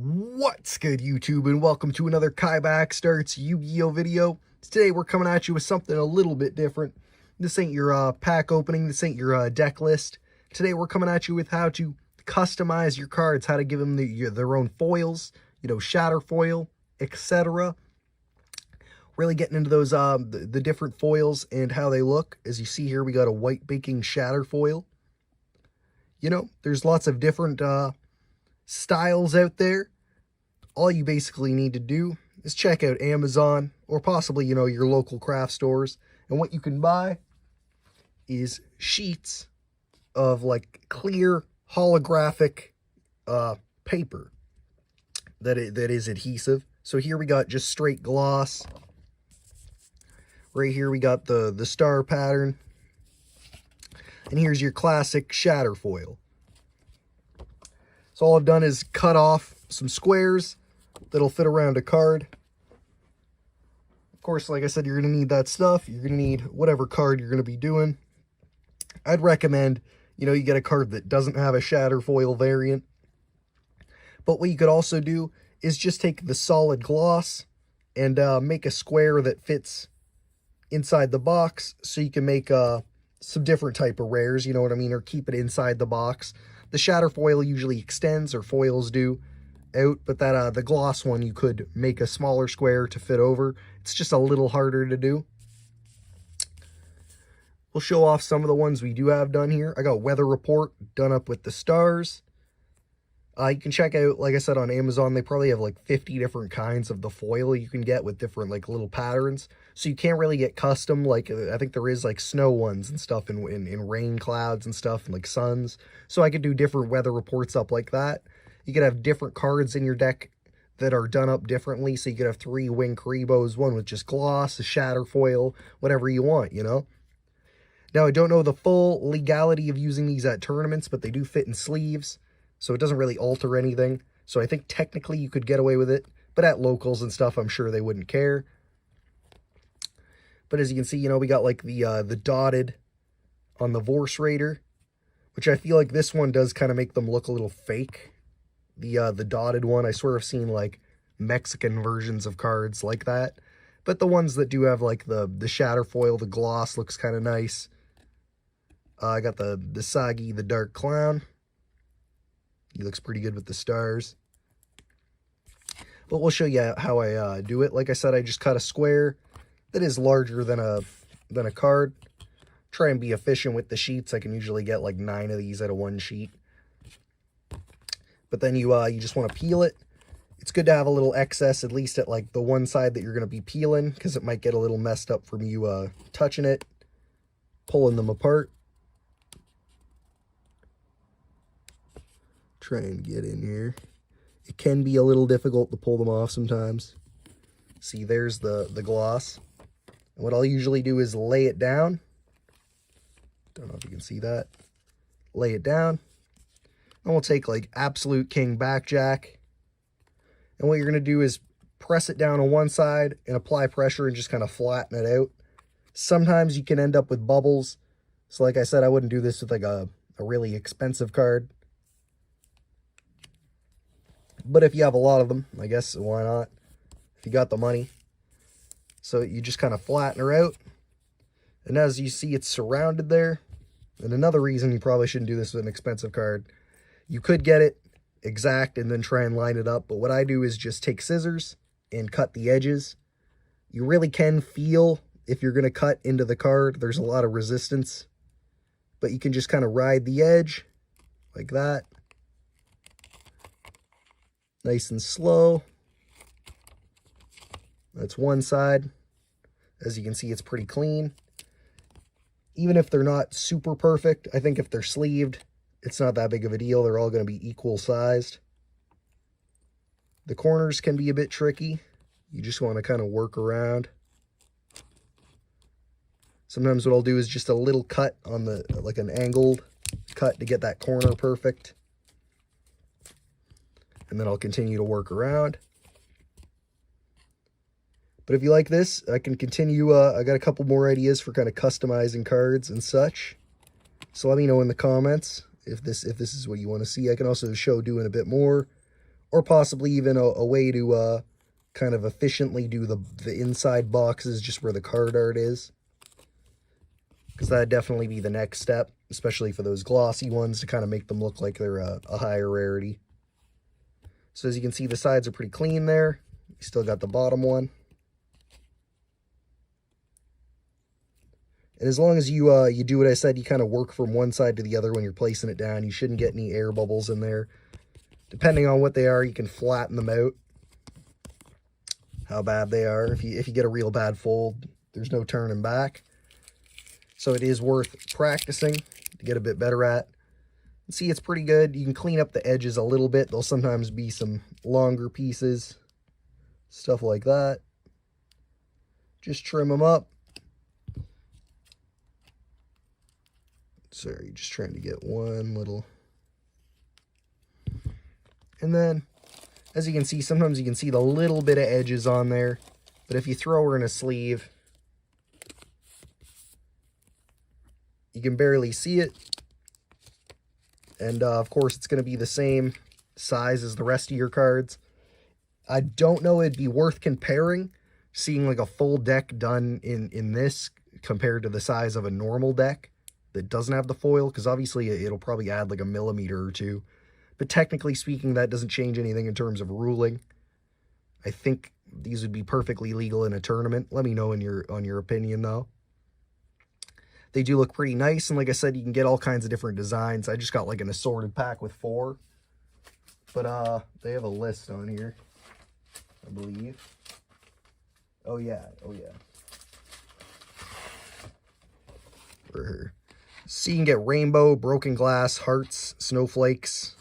What's good, YouTube, and welcome to another KaibaHacksDartz Yu-Gi-Oh video. Today we're coming at you with something a little bit different. This ain't your pack opening, this ain't your deck list. Today we're coming at you with how to customize your cards, how to give them their own foils, shatter foil, etc. Really getting into those the different foils and how they look. As you see here, we got a white baking shatter foil. There's lots of different styles out there. All you basically need to do is check out Amazon or possibly, your local craft stores. And what you can buy is sheets of like clear holographic paper that is adhesive. So here we got just straight gloss. Right here we got the star pattern. And here's your classic shatter foil. So all I've done is cut off some squares that'll fit around a card. Of course, like I said, you're going to need that stuff. You're going to need whatever card you're going to be doing. I'd recommend, you get a card that doesn't have a shatter foil variant. But what you could also do is just take the solid gloss and make a square that fits inside the box, so you can make some different type of rares, you know what I mean, or keep it inside the box. The shatter foil usually extends, or foils do, out, but that the gloss one, you could make a smaller square to fit over. It's just a little harder to do. We'll show off some of the ones we do have done here. I got Weather Report done up with the stars. You can check out, like I said, on Amazon, they probably have like 50 different kinds of the foil you can get with different like little patterns. So you can't really get custom, like I think there is like snow ones and stuff in rain clouds and stuff and like suns. So I could do different weather reports up like that. You could have different cards in your deck that are done up differently. So you could have 3 Wing Karibos, one with just gloss, a shatter foil, whatever you want, Now, I don't know the full legality of using these at tournaments, but they do fit in sleeves. So it doesn't really alter anything. So I think technically you could get away with it. But at locals and stuff, I'm sure they wouldn't care. But as you can see, we got like the dotted on the Vorse Raider, which I feel like this one does kind of make them look a little fake. The dotted one, I sort of seen like Mexican versions of cards like that. But the ones that do have like the shatter foil, the gloss looks kind of nice. I got the Sagi, the Dark Clown. He looks pretty good with the stars. But we'll show you how I do it. Like I said, I just cut a square that is larger than a card. Try and be efficient with the sheets. I can usually get like 9 of these out of one sheet. But then you just want to peel it. It's good to have a little excess, at least at like the one side that you're going to be peeling, because it might get a little messed up from you touching it, pulling them apart. Try and get in here. It can be a little difficult to pull them off sometimes. See, there's the gloss. And what I'll usually do is lay it down. Don't know if you can see that. Lay it down. And we'll take like Absolute King Backjack. And what you're going to do is press it down on one side and apply pressure and just kind of flatten it out. Sometimes you can end up with bubbles. So like I said, I wouldn't do this with like a really expensive card. But if you have a lot of them, I guess, why not? If you got the money. So you just kind of flatten her out. And as you see, it's surrounded there. And another reason you probably shouldn't do this with an expensive card. You could get it exact and then try and line it up. But what I do is just take scissors and cut the edges. You really can feel if you're going to cut into the card. There's a lot of resistance. But you can just kind of ride the edge like that. Nice and slow. That's one side. As you can see, it's pretty clean. Even if they're not super perfect, I think if they're sleeved, it's not that big of a deal. They're all going to be equal sized. The corners can be a bit tricky. You just want to kind of work around. Sometimes what I'll do is just a little cut on like an angled cut to get that corner perfect. And then I'll continue to work around. But if you like this, I can continue. I got a couple more ideas for kind of customizing cards and such. So let me know in the comments if this is what you want to see. I can also show doing a bit more, or possibly even a way to kind of efficiently do the inside boxes just where the card art is, because that'd definitely be the next step, especially for those glossy ones, to kind of make them look like they're a higher rarity. So as you can see, the sides are pretty clean there. You still got the bottom one. And as long as you you do what I said, you kind of work from one side to the other when you're placing it down, you shouldn't get any air bubbles in there. Depending on what they are, you can flatten them out, how bad they are. If you get a real bad fold, there's no turning back. So it is worth practicing to get a bit better at. See, it's pretty good. You can clean up the edges a little bit. There'll sometimes be some longer pieces, stuff like that. Just trim them up. Sorry, just trying to get one little. And then, as you can see, sometimes you can see the little bit of edges on there. But if you throw her in a sleeve, you can barely see it. And, of course, it's going to be the same size as the rest of your cards. I don't know it'd be worth comparing, seeing like a full deck done in this compared to the size of a normal deck that doesn't have the foil, because obviously it'll probably add like a millimeter or two. But technically speaking, that doesn't change anything in terms of ruling. I think these would be perfectly legal in a tournament. Let me know on your opinion, though. They do look pretty nice, and like I said, you can get all kinds of different designs. I just got like an assorted pack with 4. But they have a list on here, I believe. Oh yeah. For her. So you can get rainbow, broken glass, hearts, snowflakes,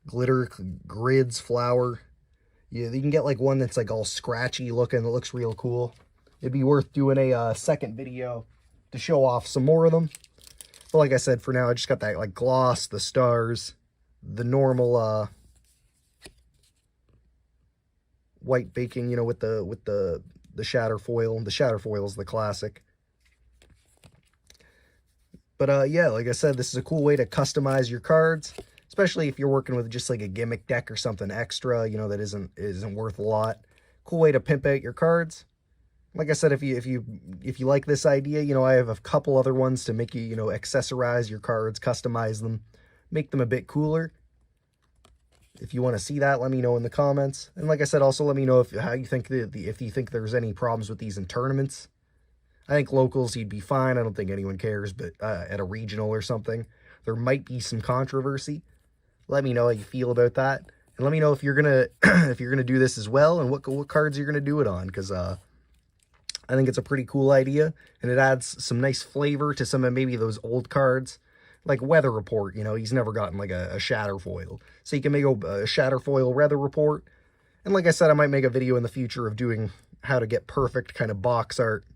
glitter, grids, flower. Yeah, you can get like one that's like all scratchy looking. That looks real cool. It'd be worth doing a second video to show off some more of them. But like I said, for now, I just got that like gloss, the stars, the normal white baking, you know, with the shatter foil. The shatter foil is the classic. But yeah, like I said, this is a cool way to customize your cards, especially if you're working with just like a gimmick deck or something extra, you know, that isn't worth a lot. Cool way to pimp out your cards. Like I said, if you like this idea, you know, I have a couple other ones to make you, you know, accessorize your cards, customize them, make them a bit cooler. If you want to see that, let me know in the comments. And like I said, also let me know if you think there's any problems with these in tournaments. I think locals, you'd be fine. I don't think anyone cares, but at a regional or something, there might be some controversy. Let me know how you feel about that, and let me know if you're gonna do this as well, and what cards you're gonna do it on, because I think it's a pretty cool idea, and it adds some nice flavor to some of maybe those old cards, like Weather Report. You know, he's never gotten like a shatter foil, so you can make a shatter foil Weather Report. And like I said, I might make a video in the future of doing how to get perfect kind of box art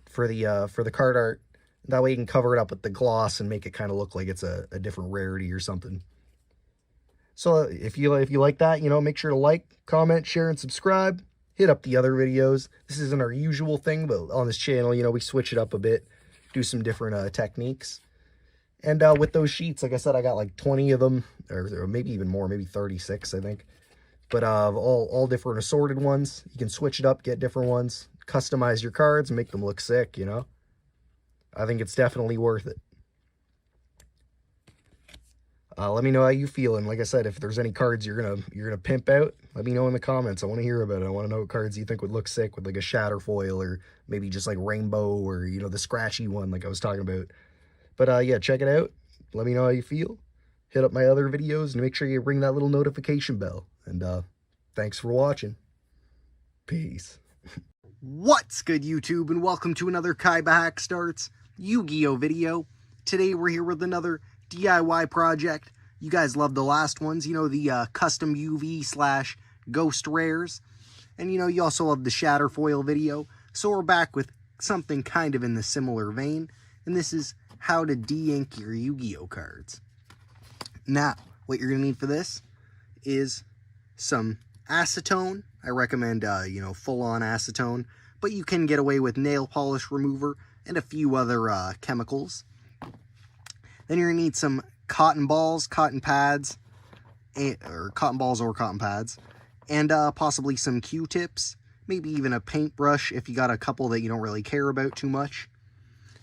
for the card art. That way you can cover it up with the gloss and make it kind of look like it's a different rarity or something. So if you like that, you know, make sure to like, comment, share, and subscribe. Hit up the other videos. This isn't our usual thing, but on this channel, you know, we switch it up a bit, do some different techniques. And with those sheets, like I said, I got like 20 of them, or maybe even more, maybe 36, I think. But all different assorted ones. You can switch it up, get different ones, customize your cards, and make them look sick, you know. I think it's definitely worth it. Let me know how you feel, and like I said, if there's any cards you're gonna pimp out, let me know in the comments. I want to hear about it. I want to know what cards you think would look sick with like a shatter foil, or maybe just like rainbow, or you know, the scratchy one like I was talking about. But yeah, check it out. Let me know how you feel. Hit up my other videos and make sure you ring that little notification bell. And thanks for watching. Peace. What's good, YouTube, and welcome to another KaibaHacksDartz Yu-Gi-Oh video. Today we're here with another DIY project. You guys loved the last ones, you know, the custom UV / ghost rares. And you know, you also loved the shatter foil video. So we're back with something kind of in the similar vein. And this is how to de-ink your Yu-Gi-Oh cards. Now, what you're going to need for this is some acetone. I recommend, you know, full-on acetone, but you can get away with nail polish remover and a few other chemicals. Then you're going to need some cotton balls, cotton pads, or cotton balls or cotton pads, and possibly some Q-tips, maybe even a paintbrush if you got a couple that you don't really care about too much.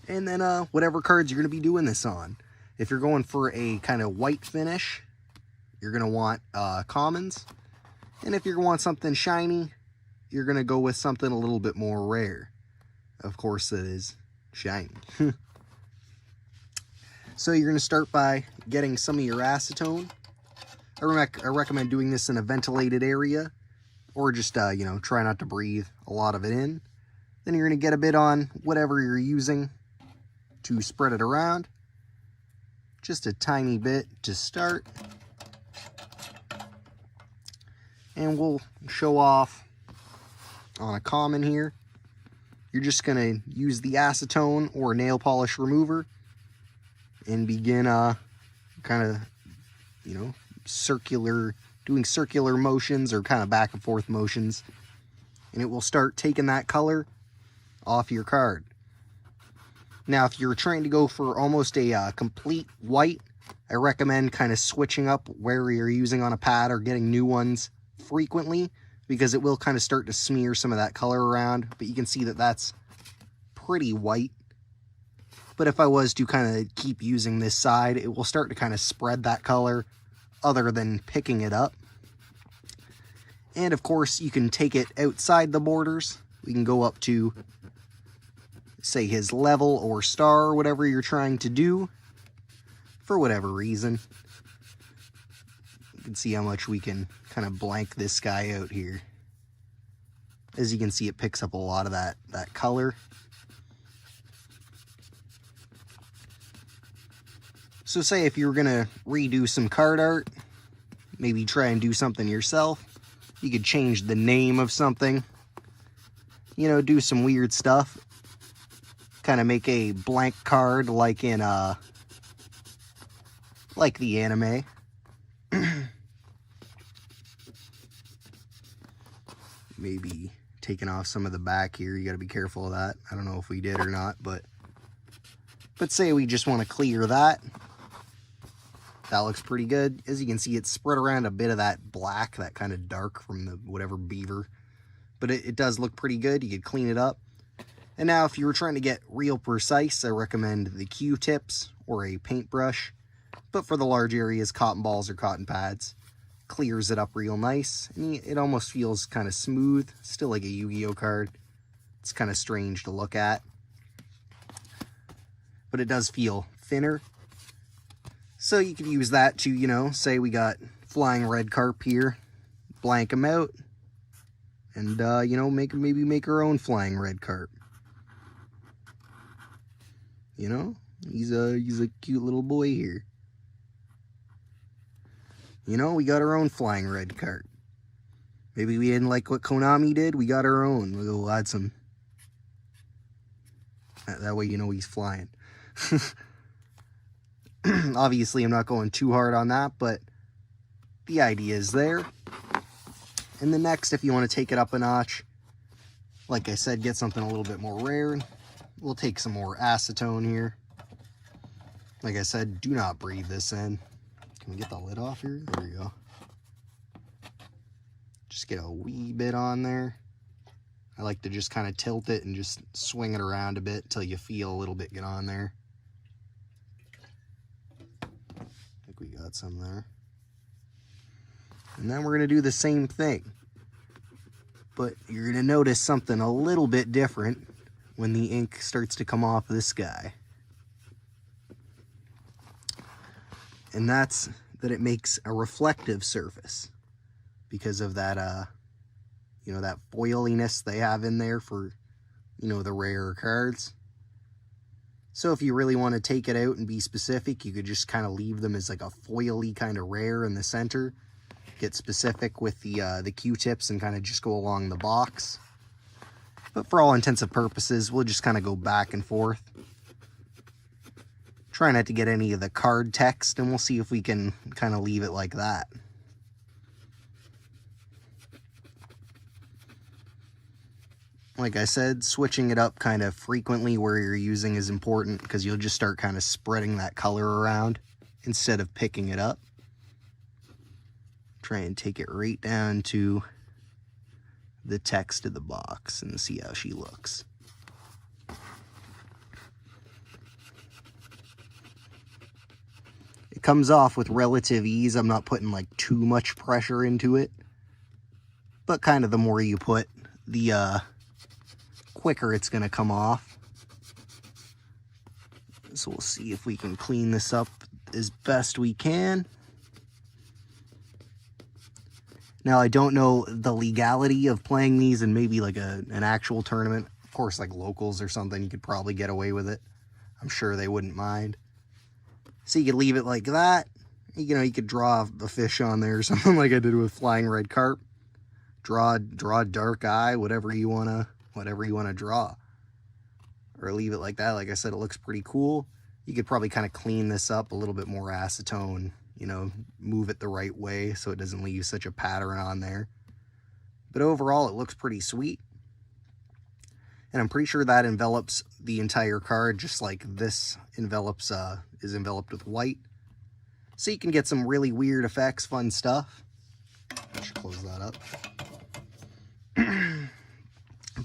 And then whatever cards you're going to be doing this on. If you're going for a kind of white finish, you're going to want commons. And if you're going to want something shiny, you're going to go with something a little bit more rare. Of course, that is shiny. So you're going to start by getting some of your acetone. I recommend doing this in a ventilated area, or just, you know, try not to breathe a lot of it in. Then you're going to get a bit on whatever you're using to spread it around. Just a tiny bit to start. And we'll show off on a common here. You're just going to use the acetone or nail polish remover and begin kind of, you know, doing circular motions or kind of back and forth motions. And it will start taking that color off your card. Now, if you're trying to go for almost a complete white, I recommend kind of switching up where you're using on a pad or getting new ones frequently, because it will kind of start to smear some of that color around. But you can see that that's pretty white. But if I was to kind of keep using this side, it will start to kind of spread that color other than picking it up. And of course, you can take it outside the borders. We can go up to, say, his level or star, or whatever you're trying to do for whatever reason. You can see how much we can kind of blank this guy out here. As you can see, it picks up a lot of that color. So say if you were going to redo some card art, maybe try and do something yourself, you could change the name of something, you know, do some weird stuff, kind of make a blank card like in, like the anime. Maybe taking off some of the back here, you got to be careful of that. I don't know if we did or not, but say we just want to clear that. That looks pretty good. As you can see, it's spread around a bit of that black, that kind of dark from the whatever beaver. But it does look pretty good. You could clean it up. And now if you were trying to get real precise, I recommend the Q-tips or a paintbrush. But for the large areas, cotton balls or cotton pads. Clears it up real nice. And it almost feels kind of smooth. Still like a Yu-Gi-Oh card. It's kind of strange to look at. But it does feel thinner. So you could use that to, you know, say we got flying red carp here, blank them out, and, you know, maybe make our own flying red carp. You know, he's a cute little boy here. You know, we got our own flying red carp. Maybe we didn't like what Konami did, we got our own. We'll add some. That way you know he's flying. Obviously, I'm not going too hard on that, but the idea is there. And the next, if you want to take it up a notch, like I said, get something a little bit more rare. We'll take some more acetone here. Like I said, do not breathe this in. Can we get the lid off here? There we go. Just get a wee bit on there. I like to just kind of tilt it and just swing it around a bit until you feel a little bit get on there. We got some there. And then we're going to do the same thing. But you're going to notice something a little bit different when the ink starts to come off this guy. And that's that it makes a reflective surface. Because of that, you know, that foiliness they have in there for, you know, the rarer cards. So if you really want to take it out and be specific, you could just kind of leave them as like a foily kind of rare in the center. Get specific with the Q-tips and kind of just go along the box. But for all intents and purposes, we'll just kind of go back and forth. Try not to get any of the card text, and we'll see if we can kind of leave it like that. Like I said, switching it up kind of frequently where you're using is important, because you'll just start kind of spreading that color around instead of picking it up. try and take it right down to the text of the box and see how she looks. It comes off with relative ease. I'm not putting like too much pressure into it, but kind of the more you put, the quicker it's going to come off. So we'll see if we can clean this up as best we can. Now, I don't know the legality of playing these in maybe like an actual tournament. Of course, like locals or something, you could probably get away with it. I'm sure they wouldn't mind. So you could leave it like that. You know, you could draw a fish on there or something like I did with flying red carp. Draw a dark eye, whatever you wanna draw. Or leave it like that. Like I said, it looks pretty cool. You could probably kind of clean this up a little bit more acetone, you know, move it the right way so it doesn't leave such a pattern on there. But overall, it looks pretty sweet. And I'm pretty sure that envelops the entire card, just like this envelops is enveloped with white. So you can get some really weird effects, fun stuff. I should close that up.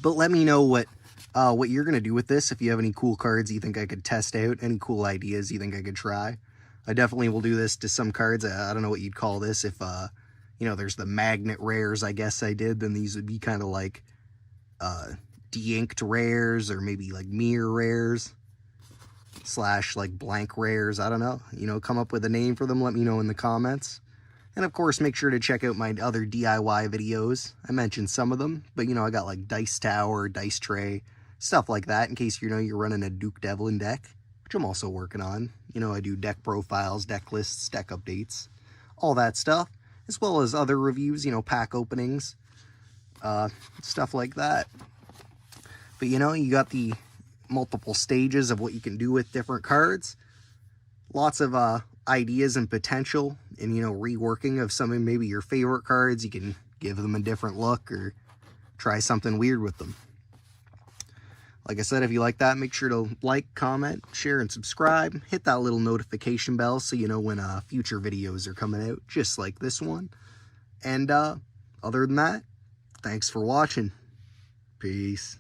But let me know what you're going to do with this. If you have any cool cards you think I could test out, any cool ideas you think I could try. I definitely will do this to some cards. I don't know what you'd call this. If, you know, there's the magnet rares, I guess I did, then these would be kind of like de-inked rares, or maybe like mirror rares / like blank rares. I don't know. You know, come up with a name for them. Let me know in the comments. And of course, make sure to check out my other DIY videos. I mentioned some of them, but you know, I got like dice tower, dice tray, stuff like that, in case you know you're running a Duke Devlin deck, which I'm also working on. You know, I do deck profiles, deck lists, deck updates, all that stuff, as well as other reviews, you know, pack openings, stuff like that. But you know, you got the multiple stages of what you can do with different cards. Lots of ideas and potential, and you know, reworking of some of maybe your favorite cards. You can give them a different look or try something weird with them. Like I said, if you like that, make sure to like, comment, share, and subscribe. Hit that little notification bell so you know when future videos are coming out, just like this one. And other than that, thanks for watching. Peace.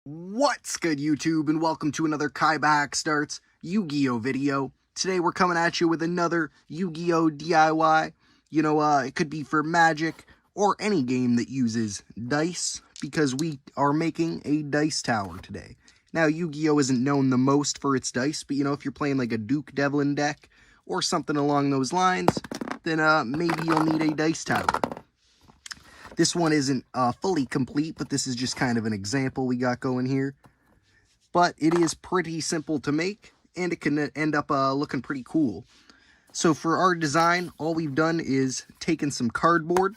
What's good, YouTube, and welcome to another KaibaHacksDartz Yu-Gi-Oh video. Today we're coming at you with another Yu-Gi-Oh DIY. You know, it could be for Magic or any game that uses dice, because we are making a dice tower today. Now, Yu-Gi-Oh isn't known the most for its dice, but you know, if you're playing like a Duke Devlin deck or something along those lines, then maybe you'll need a dice tower. This one isn't fully complete, but this is just kind of an example we got going here. But it is pretty simple to make, and it can end up looking pretty cool. So for our design, all we've done is taken some cardboard,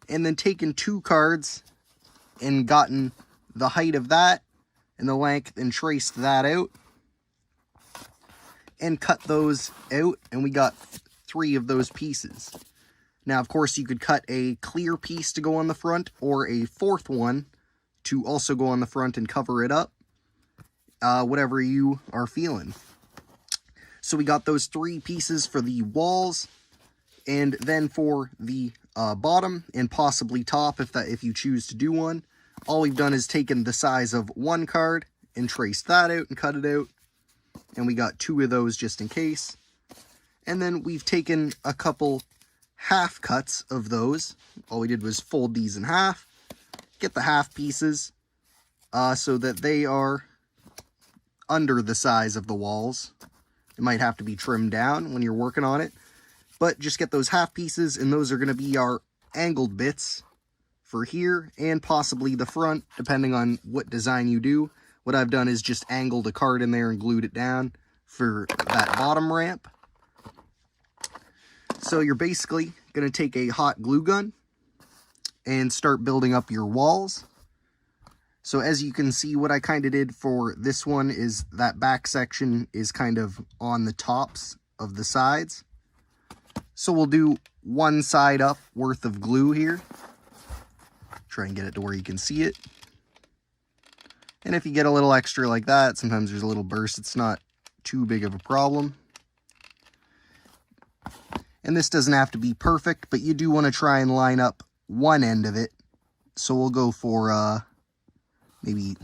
and then taken 2 cards and gotten the height of that and the length and traced that out and cut those out, and we got 3 of those pieces. Now, of course, you could cut a clear piece to go on the front, or a 4th one to also go on the front and cover it up, whatever you are feeling. So we got those 3 pieces for the walls, and then for the bottom and possibly top, if you choose to do one, all we've done is taken the size of 1 card and traced that out and cut it out, and we got 2 of those just in case. And then we've taken a couple half cuts of those. All we did was fold these in half, get the half pieces so that they are under the size of the walls. It might have to be trimmed down when you're working on it, but just get those half pieces, and those are going to be our angled bits for here and possibly the front, depending on what design you do. What I've done is just angled a card in there and glued it down for that bottom ramp. So you're basically going to take a hot glue gun and start building up your walls. So as you can see, what I kind of did for this one is that back section is kind of on the tops of the sides. So we'll do 1 side up worth of glue here. Try and get it to where you can see it. And if you get a little extra like that, sometimes there's a little burst, it's not too big of a problem. And this doesn't have to be perfect, but you do want to try and line up one end of it. So we'll go for maybe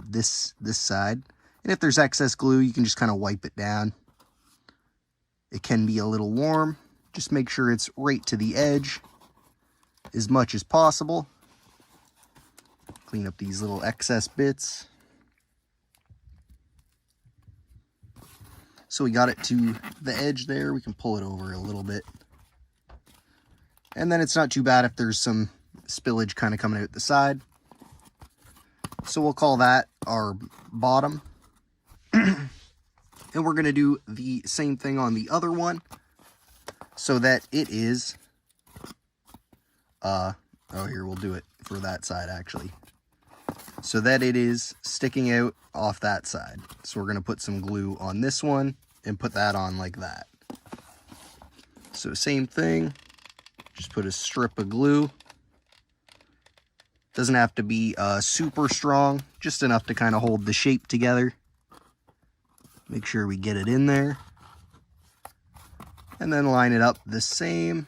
this side. And if there's excess glue, you can just kind of wipe it down. It can be a little warm. Just make sure it's right to the edge as much as possible. Clean up these little excess bits. So we got it to the edge there. We can pull it over a little bit. And then it's not too bad if there's some spillage kind of coming out the side. So we'll call that our bottom. And we're going to do the same thing on the other one so that it is, here, we'll do it for that side actually. So that it is sticking out off that side. So we're going to put some glue on this one and put that on like that. So same thing, just put a strip of glue. Doesn't have to be super strong, just enough to kind of hold the shape together. Make sure we get it in there. And then line it up the same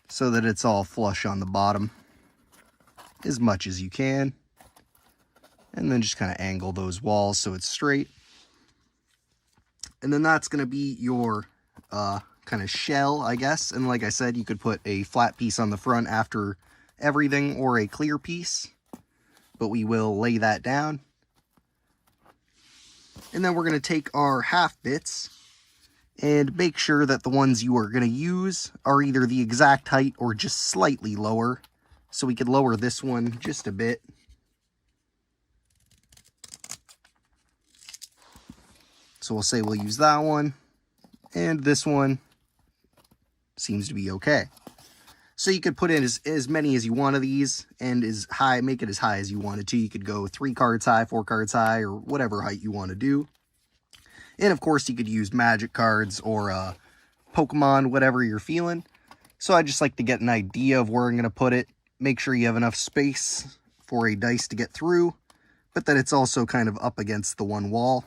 so that it's all flush on the bottom as much as you can. And then just kind of angle those walls so it's straight. And then that's going to be your kind of shell, I guess. And like I said, you could put a flat piece on the front after everything or a clear piece. But we will lay that down. And then we're going to take our half bits and make sure that the ones you are going to use are either the exact height or just slightly lower. So we could lower this one just a bit. So we'll say we'll use that one. And this one seems to be okay. So you could put in as many as you want of these and make it as high as you wanted to. You could go 3 cards high, 4 cards high, or whatever height you want to do. And of course you could use magic cards or Pokemon, whatever you're feeling. So I just like to get an idea of where I'm going to put it. Make sure you have enough space for a dice to get through, but that it's also kind of up against the one wall.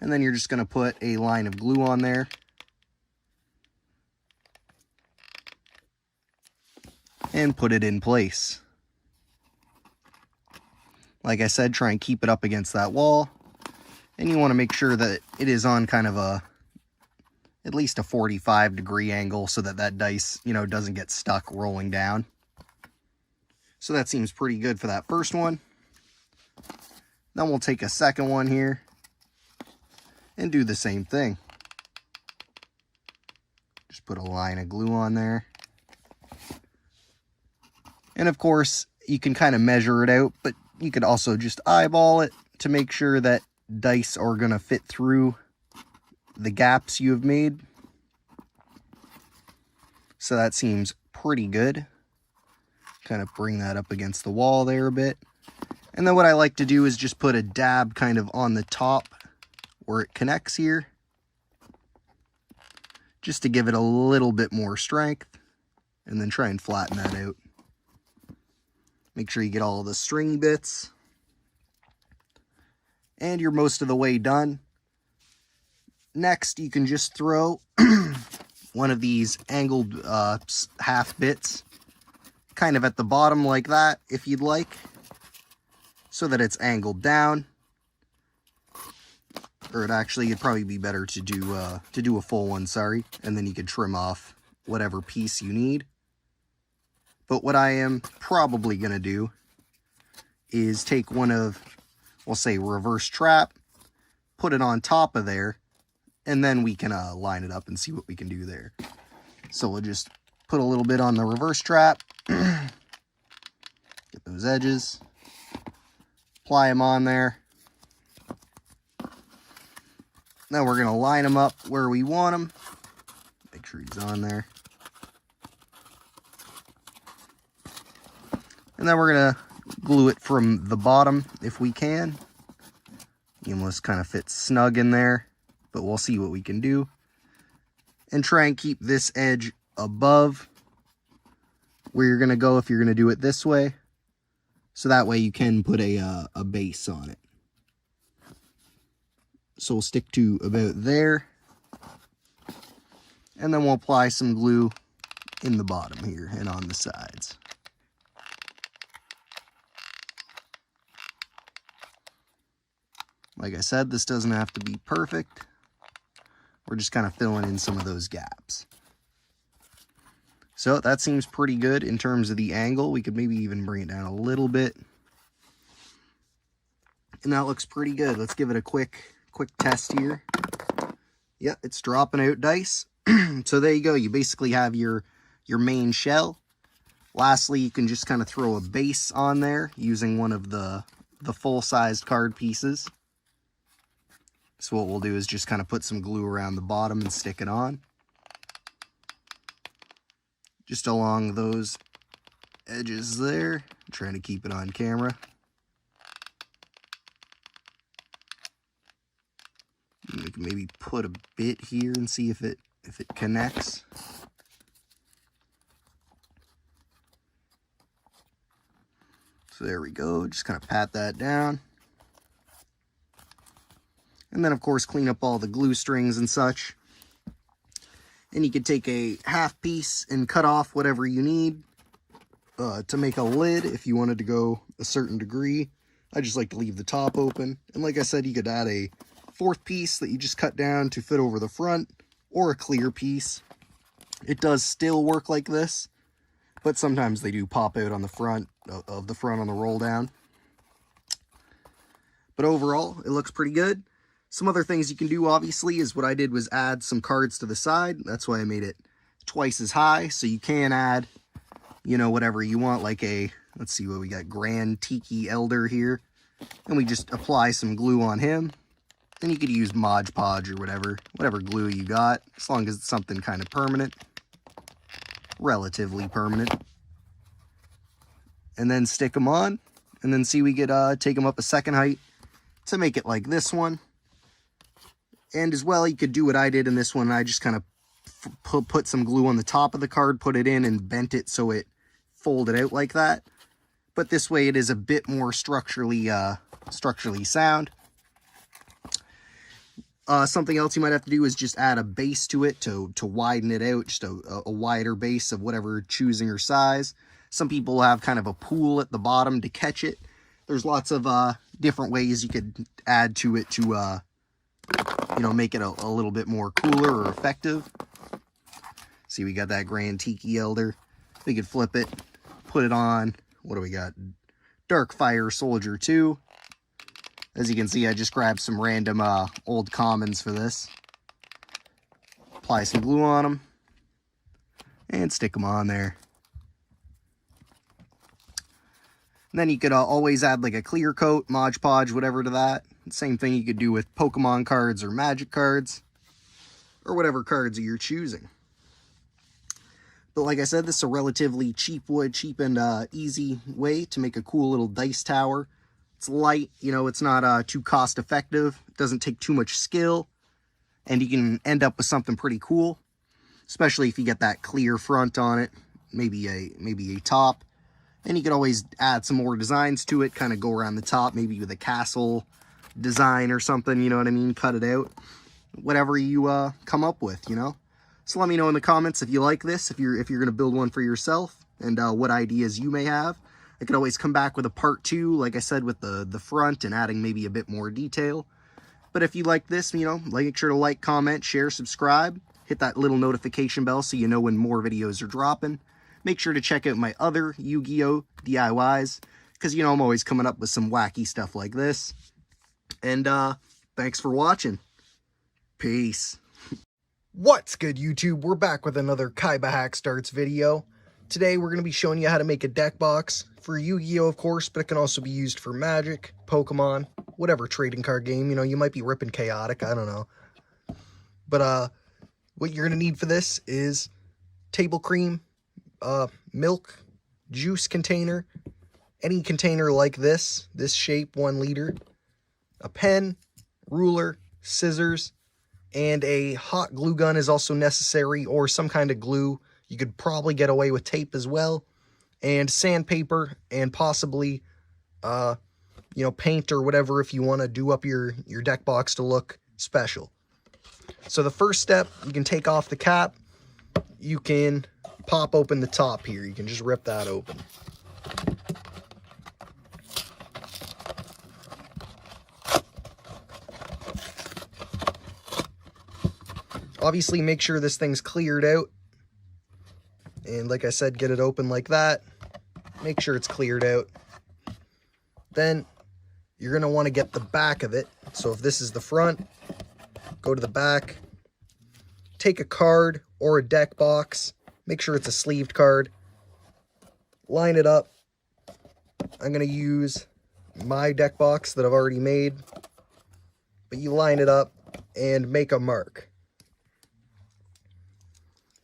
And then you're just going to put a line of glue on there. And put it in place. Like I said, try and keep it up against that wall. And you want to make sure that it is on kind of at least a 45-degree angle so that that dice, doesn't get stuck rolling down. So that seems pretty good for that first one. Then we'll take a second one here and do the same thing. Just put a line of glue on there. And of course, you can kind of measure it out, but you could also just eyeball it to make sure that dice are going to fit through the gaps you have made. So that seems pretty good. Kind of bring that up against the wall there a bit. And then what I like to do is just put a dab kind of on the top where it connects here, just to give it a little bit more strength, and then try and flatten that out. Make sure you get all the stringy bits. And you're most of the way done. Next, you can just throw one of these angled half bits kind of at the bottom like that, if you'd like, so that it's angled down. Or it'd probably be better to do a full one, sorry, and then you could trim off whatever piece you need. But what I am probably going to do is take one of, we'll say, reverse trap, put it on top of there, and then we can line it up and see what we can do there. So we'll just put a little bit on the reverse trap, get those edges, apply them on there. Now we're going to line them up where we want them. Make sure he's on there. And then we're going to glue it from the bottom if we can. He almost kind of fits snug in there, but we'll see what we can do. And try and keep this edge above where you're going to go if you're going to do it this way. So that way you can put a base on it. So we'll stick to about there. And then we'll apply some glue in the bottom here and on the sides. Like I said, this doesn't have to be perfect. We're just kind of filling in some of those gaps. So that seems pretty good in terms of the angle. We could maybe even bring it down a little bit. And that looks pretty good. Let's give it a quick test here. Yeah, it's dropping out dice. So there you go. You basically have your main shell. Lastly, you can just kind of throw a base on there using one of the full-sized card pieces. So what we'll do is just kind of put some glue around the bottom and stick it on. Just along those edges there. I'm trying to keep it on camera. We can maybe put a bit here and see if it connects. So there we go. Just kind of pat that down. And then, of course, clean up all the glue strings and such. And you could take a half piece and cut off whatever you need to make a lid if you wanted to go a certain degree. I just like to leave the top open. And like I said, you could add a fourth piece that you just cut down to fit over the front, or a clear piece. It does still work like this, but sometimes they do pop out on the front of the front on the roll down. But overall, it looks pretty good. Some other things you can do, obviously, is what I did was add some cards to the side. That's why I made it twice as high. So you can add, you know, whatever you want, like a, let's see what we got, Grand Tiki Elder here. And we just apply some glue on him. And you could use Mod Podge or whatever glue you got, as long as it's something kind of permanent. Relatively permanent. And then stick them on. And then see, we could take them up a second height to make it like this one. And as well, you could do what I did in this one. I just kind of put some glue on the top of the card, put it in, and bent it so it folded out like that. But this way, it is a bit more structurally sound. Something else you might have to do is just add a base to it to widen it out, just a wider base of whatever choosing your size. Some people have kind of a pool at the bottom to catch it. There's lots of different ways you could add to it to you know, make it a little bit more cooler or effective. See, we got that Grand Tiki Elder. We could flip it, put it on. What do we got? Dark Fire Soldier 2. As you can see, I just grabbed some random old commons for this. Apply some glue on them. And stick them on there. And then you could always add like a clear coat, Mod Podge, whatever to that. Same thing you could do with Pokemon cards or Magic cards. Or whatever cards you're choosing. But like I said, this is a relatively cheap and easy way to make a cool little dice tower. It's light, you know, it's not too cost effective. It doesn't take too much skill. And you can end up with something pretty cool. Especially if you get that clear front on it. Maybe a top. And you could always add some more designs to it. Kind of go around the top, maybe with a castle design or something, you know what I mean? Cut it out. Whatever you come up with, you know? So let me know in the comments if you like this, if you're going to build one for yourself, and what ideas you may have. I could always come back with a part 2, like I said, with the front and adding maybe a bit more detail. But if you like this, you know, make sure to like, comment, share, subscribe. Hit that little notification bell so you know when more videos are dropping. Make sure to check out my other Yu-Gi-Oh! DIYs, because, you know, I'm always coming up with some wacky stuff like this. And thanks for watching. Peace. What's good, YouTube? We're back with another KaibaHacksDartz video. Today we're going to be showing you how to make a deck box for Yu-Gi-Oh, of course, but it can also be used for Magic, Pokemon, whatever trading card game. You know, you might be ripping Chaotic, I don't know. But what you're going to need for this is table cream, milk, juice container, any container like this shape, 1 liter, a pen, ruler, scissors, and a hot glue gun is also necessary, or some kind of glue. You could probably get away with tape as well, and sandpaper, and possibly, you know, paint or whatever if you want to do up your deck box to look special. So the first step, you can take off the cap. you can pop open the top here. You can just rip that open. Obviously, make sure this thing's cleared out. And like I said, get it open like that. Make sure it's cleared out. Then you're going to want to get the back of it. So if this is the front, go to the back. Take a card or a deck box. Make sure it's a sleeved card. Line it up. I'm going to use my deck box that I've already made. But you line it up and make a mark.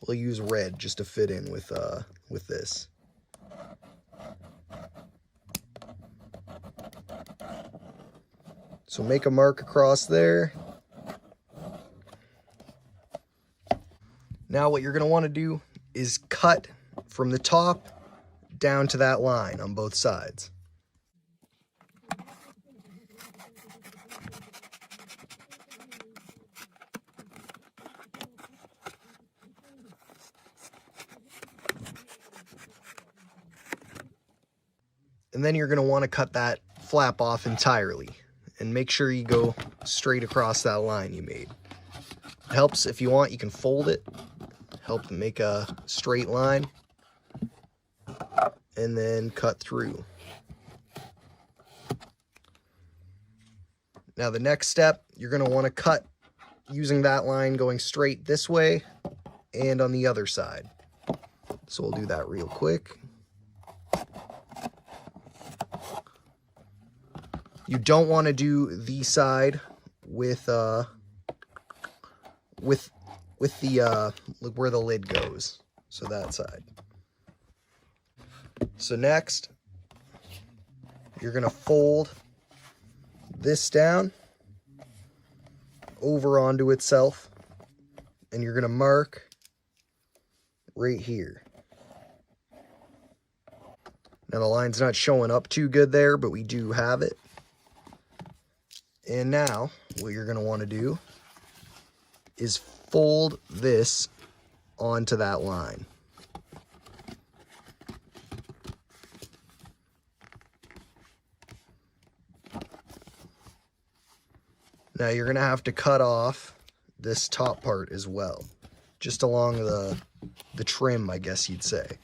We'll use red just to fit in with this. So make a mark across there. Now what you're going to want to do is cut from the top down to that line on both sides. And then you're going to want to cut that flap off entirely. And make sure you go straight across that line you made. It helps if you want, you can fold it. Help make a straight line. And then cut through. Now the next step, you're going to want to cut using that line going straight this way and on the other side. So we'll do that real quick. You don't want to do the side with the where the lid goes. So that side. So next, you're going to fold this down over onto itself, and you're going to mark right here. Now the line's not showing up too good there, but we do have it. And now, what you're going to want to do is fold this onto that line. Now you're going to have to cut off this top part as well, just along the trim, I guess you'd say.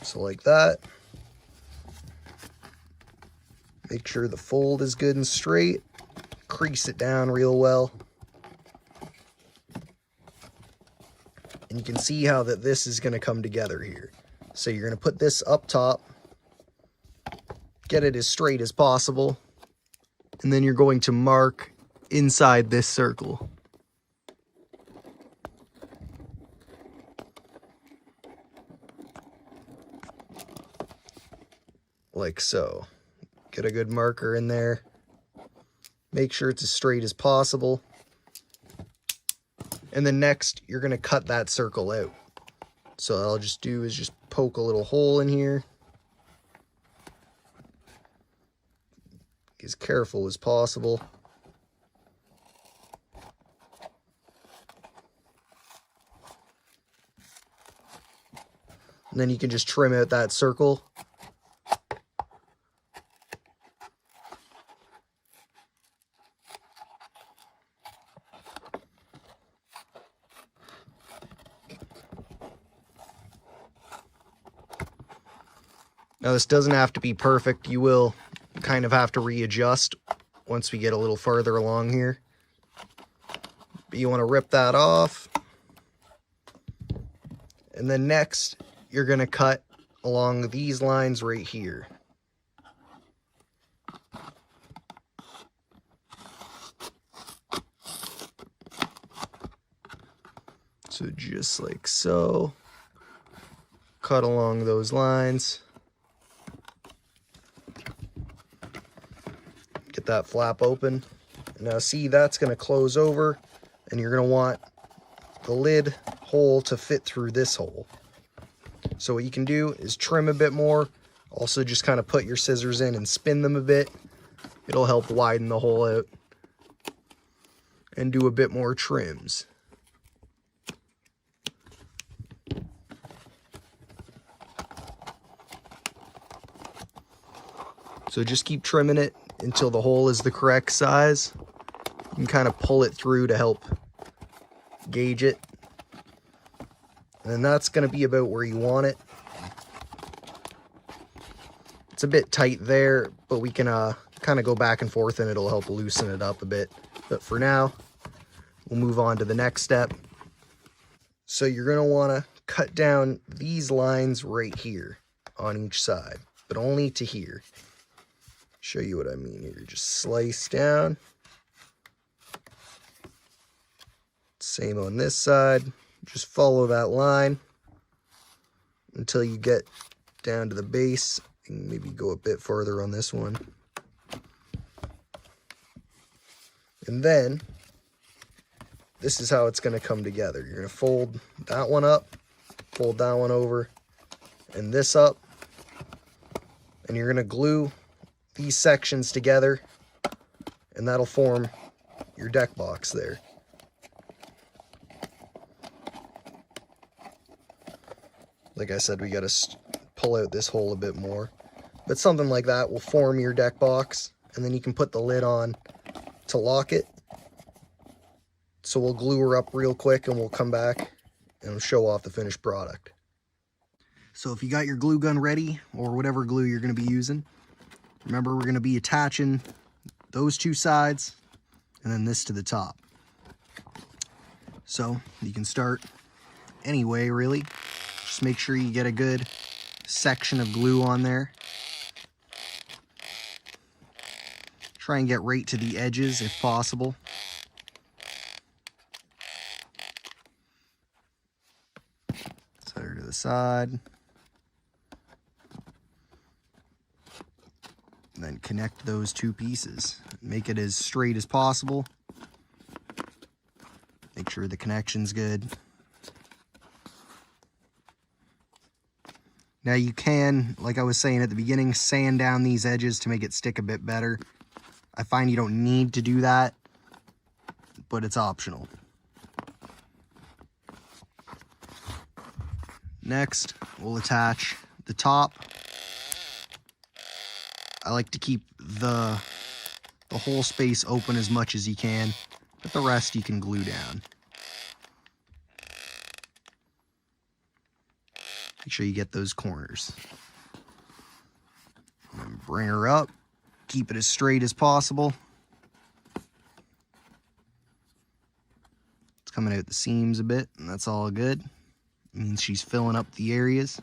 So like that. Make sure the fold is good and straight. Crease it down real well. And you can see how that this is going to come together here. So you're going to put this up top. Get it as straight as possible. And then you're going to mark inside this circle. Like so. Get a good marker in there. Make sure it's as straight as possible. And then next, you're going to cut that circle out. So all I'll just do is just poke a little hole in here. Be as careful as possible. And then you can just trim out that circle. Now this doesn't have to be perfect. You will kind of have to readjust once we get a little farther along here. But you want to rip that off. And then next, you're going to cut along these lines right here. So just like so. Cut along those lines. Get that flap open. Now see, that's going to close over, and you're going to want the lid hole to fit through this hole. So what you can do is trim a bit more Also, just kind of put your scissors in and spin them a bit. It'll help widen the hole out and do a bit more trims. So just keep trimming it until the hole is the correct size. You can kind of pull it through to help gauge it. And that's going to be about where you want it. It's a bit tight there, but we can kind of go back and forth and it'll help loosen it up a bit. But for now, we'll move on to the next step. So you're going to want to cut down these lines right here on each side, but only to here. Show you what I mean here. Just slice down. Same on this side. Just follow that line until you get down to the base. And maybe go a bit further on this one. And then this is how it's going to come together. You're going to fold that one up, fold that one over, and this up. And you're going to glue these sections together, and that'll form your deck box there. Like I said, we got to pull out this hole a bit more, but something like that will form your deck box, and then you can put the lid on to lock it. So we'll glue her up real quick and we'll come back and show off the finished product. So if you got your glue gun ready, or whatever glue you're going to be using, remember we're going to be attaching those two sides and then this to the top. So you can start any way really. Just make sure you get a good section of glue on there. Try and get right to the edges if possible. Set her to the side. And then connect those two pieces. Make it as straight as possible. Make sure the connection's good. Now you can, like I was saying at the beginning, sand down these edges to make it stick a bit better. I find you don't need to do that, but it's optional. Next, we'll attach the top. I like to keep the whole space open as much as you can, but the rest you can glue down. Make sure you get those corners. And then bring her up. Keep it as straight as possible. It's coming out the seams a bit, and that's all good. It means she's filling up the areas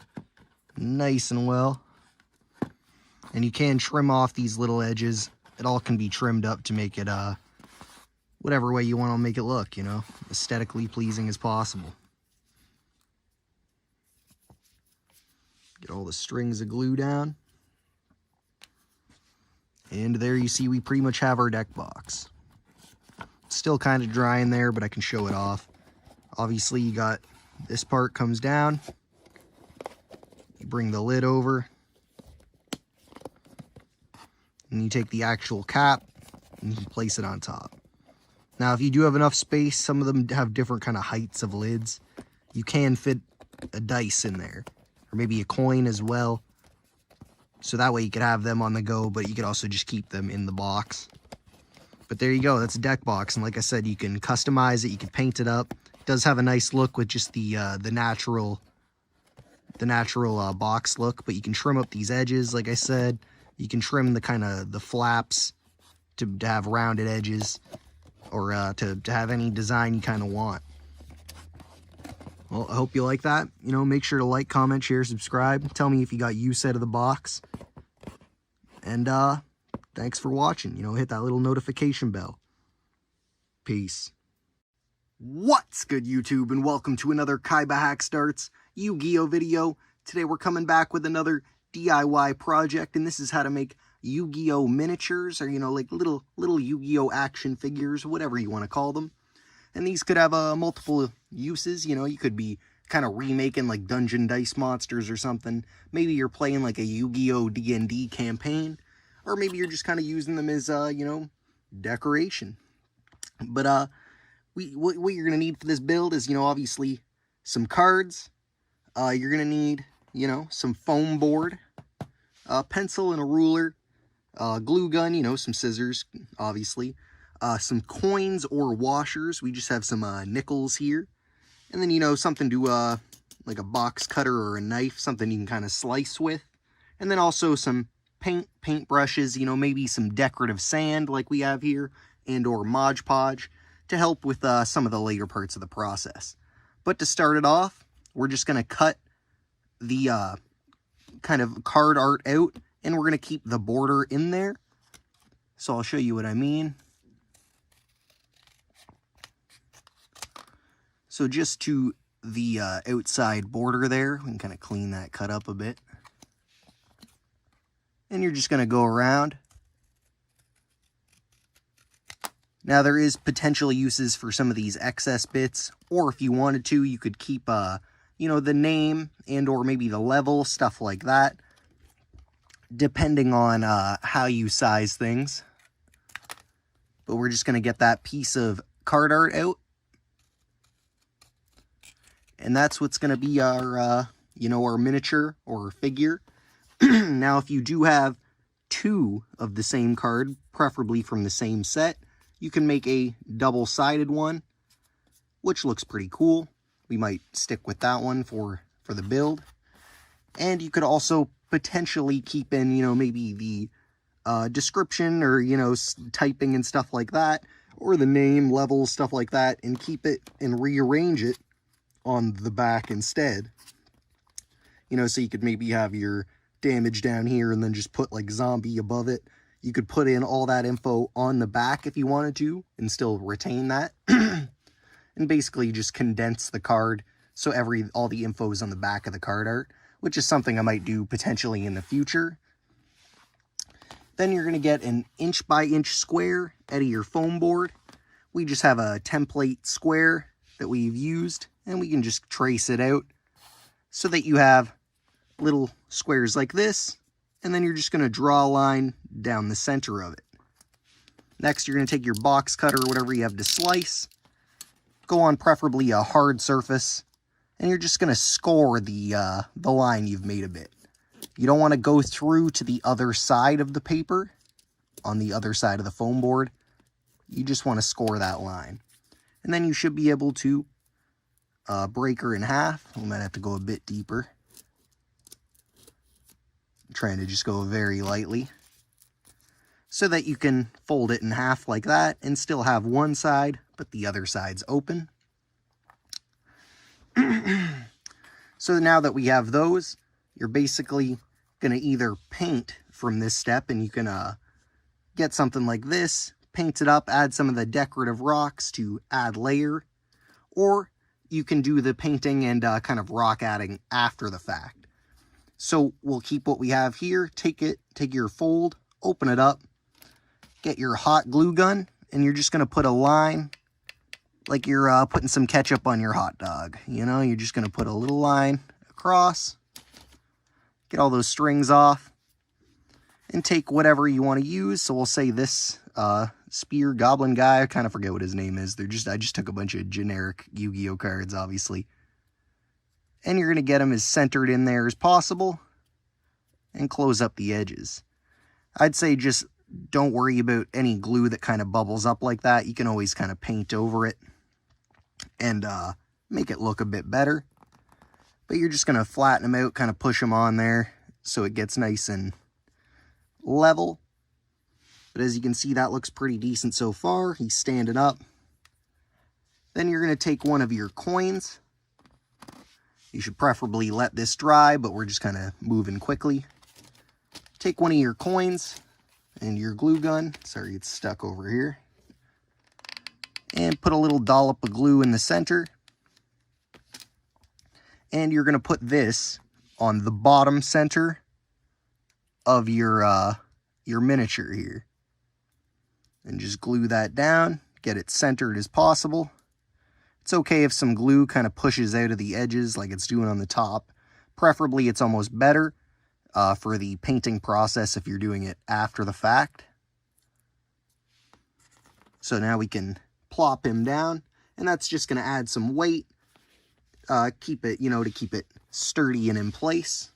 nice and well. And you can trim off these little edges. It all can be trimmed up to make it whatever way you want to make it look, you know, aesthetically pleasing as possible. Get all the strings of glue down. And there you see we pretty much have our deck box. It's still kind of dry in there, but I can show it off. Obviously you got this part comes down. You bring the lid over. And you take the actual cap and you place it on top. Now if you do have enough space, some of them have different kind of heights of lids. You can fit a dice in there. Or maybe a coin as well. So that way you could have them on the go, but you could also just keep them in the box. But there you go, that's a deck box. And like I said, you can customize it, you can paint it up. It does have a nice look with just the natural box look, but you can trim up these edges, like I said. You can trim the kind of the flaps to have rounded edges, or to have any design you kind of want. Well, I hope you like that. You know, make sure to like, comment, share, subscribe. Tell me if you got use out of the box. And thanks for watching. You know, hit that little notification bell. Peace. What's good, YouTube, and welcome to another KaibaHacksDartz Yu-Gi-Oh video. Today we're coming back with another DIY project, and this is how to make Yu-Gi-Oh miniatures, or, you know, like little Yu-Gi-Oh action figures, whatever you want to call them. And these could have multiple uses. You know, you could be kind of remaking like Dungeon Dice Monsters or something. Maybe you're playing like a Yu-Gi-Oh! D&D campaign, or maybe you're just kind of using them as, you know, decoration. But what you're going to need for this build is, you know, obviously some cards. You're going to need, you know, some foam board, a pencil and a ruler, glue gun, you know, some scissors, obviously, some coins or washers. We just have some nickels here. And then, you know, something to, like a box cutter or a knife, something you can kind of slice with. And then also some paint brushes, you know, maybe some decorative sand like we have here, and or Mod Podge to help with some of the later parts of the process. But to start it off, we're just going to cut the kind of card art out, and we're going to keep the border in there. So I'll show you what I mean. So just to the outside border there, we can kind of clean that cut up a bit. And you're just going to go around. Now there is potential uses for some of these excess bits, or if you wanted to, you could keep, you know, the name and or maybe the level, stuff like that, depending on how you size things. But we're just going to get that piece of card art out. And that's what's going to be our, you know, our miniature or figure. Now, if you do have two of the same card, preferably from the same set, you can make a double-sided one, which looks pretty cool. We might stick with that one for the build. And you could also potentially keep in, you know, maybe the description or, you know, typing and stuff like that, or the name, level, stuff like that, and keep it and rearrange it on the back instead. You know, so you could maybe have your damage down here and then just put like zombie above it. You could put in all that info on the back if you wanted to and still retain that. And basically just condense the card so all the info is on the back of the card art, which is something I might do potentially in the future. Then you're going to get an inch-by-inch square out of your foam board. We just have a template square that we've used, and we can just trace it out so that you have little squares like this, and then you're just going to draw a line down the center of it. Next, you're going to take your box cutter or whatever you have to slice, go on preferably a hard surface, and you're just going to score the line you've made a bit. You don't want to go through to the other side of the paper, on the other side of the foam board. You just want to score that line. And then you should be able to break her in half. We might have to go a bit deeper. I'm trying to just go very lightly, so that you can fold it in half like that and still have one side, but the other side's open. So now that we have those, you're basically going to either paint from this step, and you can get something like this, paint it up, add some of the decorative rocks to add layer, or you can do the painting and kind of rock adding after the fact. So we'll keep what we have here, take your fold, open it up, get your hot glue gun, and you're just going to put a line like you're putting some ketchup on your hot dog. You know, you're just going to put a little line across, get all those strings off, and take whatever you want to use. So we'll say this spear goblin guy, I kind of forget what his name is. I just took a bunch of generic Yu-Gi-Oh cards, obviously. And you're going to get them as centered in there as possible and close up the edges. I'd say just don't worry about any glue that kind of bubbles up like that. You can always kind of paint over it and make it look a bit better. But you're just going to flatten them out, kind of push them on there so it gets nice and level. But as you can see, that looks pretty decent so far. He's standing up. Then you're going to take one of your coins. You should preferably let this dry, but we're just kind of moving quickly. Take one of your coins and your glue gun. Sorry, it's stuck over here. And put a little dollop of glue in the center. And you're going to put this on the bottom center of your miniature here. And just glue that down. Get it centered as possible. It's okay if some glue kind of pushes out of the edges like it's doing on the top. Preferably, it's almost better for the painting process if you're doing it after the fact. So now we can plop him down, and that's just going to add some weight, keep it, to keep it sturdy and in place.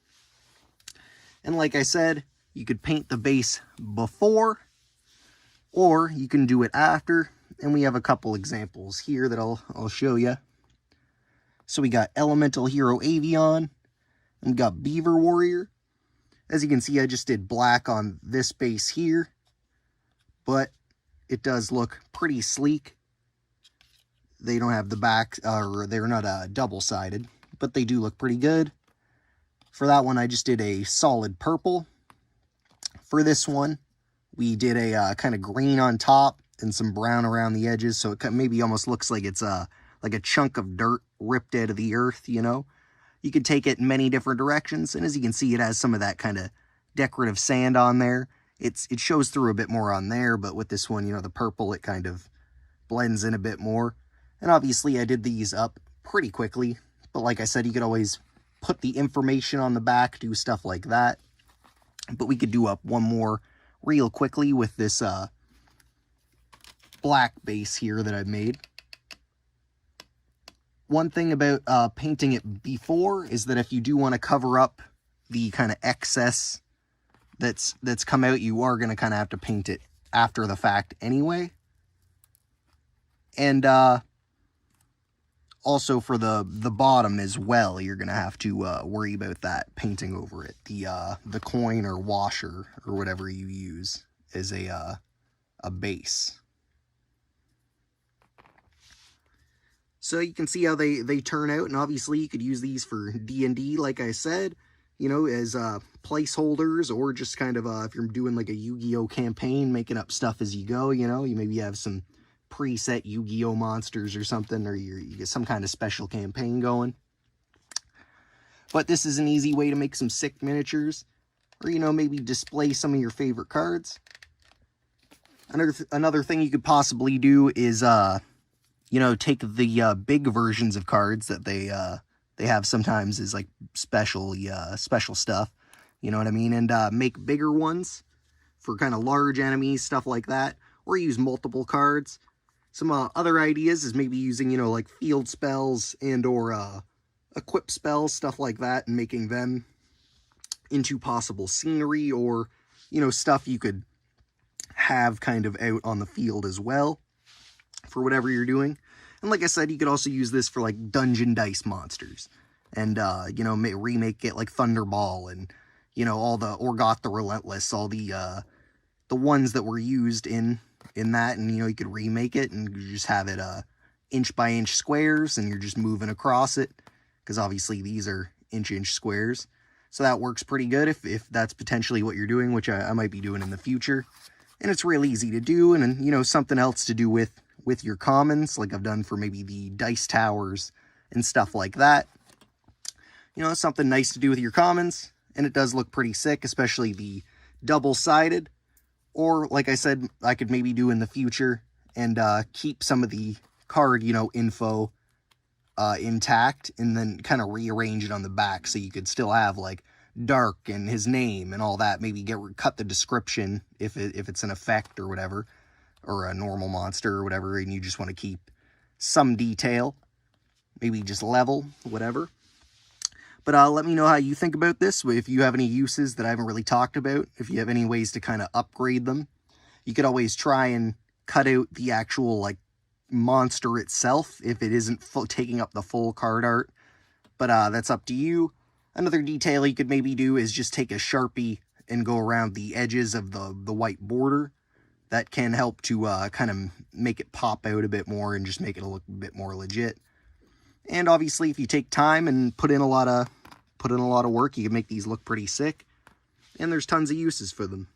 And like I said, you could paint the base before, or you can do it after. And we have a couple examples here that I'll show you. So we got Elemental Hero Avion, and we got Beaver Warrior. As you can see, I just did black on this base here, but it does look pretty sleek. They don't have the back, or they're not double-sided, but they do look pretty good. For that one, I just did a solid purple. For this one, we did a kind of green on top and some brown around the edges, so it maybe almost looks like it's like a chunk of dirt ripped out of the earth, You can take it in many different directions, and as you can see, it has some of that kind of decorative sand on there. It shows through a bit more on there, but with this one, the purple, it kind of blends in a bit more. And obviously, I did these up pretty quickly, but like I said, you could always put the information on the back, do stuff like that. But we could do up one more real quickly with this black base here that I've made. One thing about painting it before is that if you do want to cover up the kind of excess that's come out, you are going to kind of have to paint it after the fact anyway. And also for the bottom as well, you're going to have to worry about that painting over it. The coin or washer or whatever you use as a base. So you can see how they turn out, and obviously you could use these for D&D, like I said, as placeholders, or just kind of if you're doing like a Yu-Gi-Oh campaign, making up stuff as you go, you maybe have some preset Yu-Gi-Oh monsters or something, or you get some kind of special campaign going. But this is an easy way to make some sick miniatures, or maybe display some of your favorite cards. Another thing you could possibly do is take the big versions of cards that they have sometimes is like special stuff, you know what I mean, and make bigger ones for kind of large enemies, stuff like that, or use multiple cards. Some other ideas is maybe using like field spells and or equip spells, stuff like that, and making them into possible scenery, or stuff you could have kind of out on the field as well for whatever you're doing. And like I said, you could also use this for like dungeon dice monsters, and remake it like Thunderball, and all the Orgoth the Relentless, all the ones that were used in that, and you could remake it and you just have it inch by inch squares, and you're just moving across it, because obviously these are inch squares. So that works pretty good if that's potentially what you're doing, which I might be doing in the future. And it's real easy to do, and something else to do with your commons, like I've done for maybe the dice towers and stuff like that. Something nice to do with your commons, and it does look pretty sick, especially the double-sided. Or, like I said, I could maybe do in the future and keep some of the card, info intact, and then kind of rearrange it on the back so you could still have, like, Dark and his name and all that. Maybe cut the description if it's an effect or whatever, or a normal monster or whatever, and you just want to keep some detail, maybe just level, whatever. But let me know how you think about this, if you have any uses that I haven't really talked about, if you have any ways to kind of upgrade them. You could always try and cut out the actual, like, monster itself if it isn't taking up the full card art, but that's up to you. Another detail you could maybe do is just take a Sharpie and go around the edges of the white border. That can help to kind of make it pop out a bit more and just make it look a bit more legit. And obviously, if you take time and put in a lot of work, you can make these look pretty sick. And there's tons of uses for them.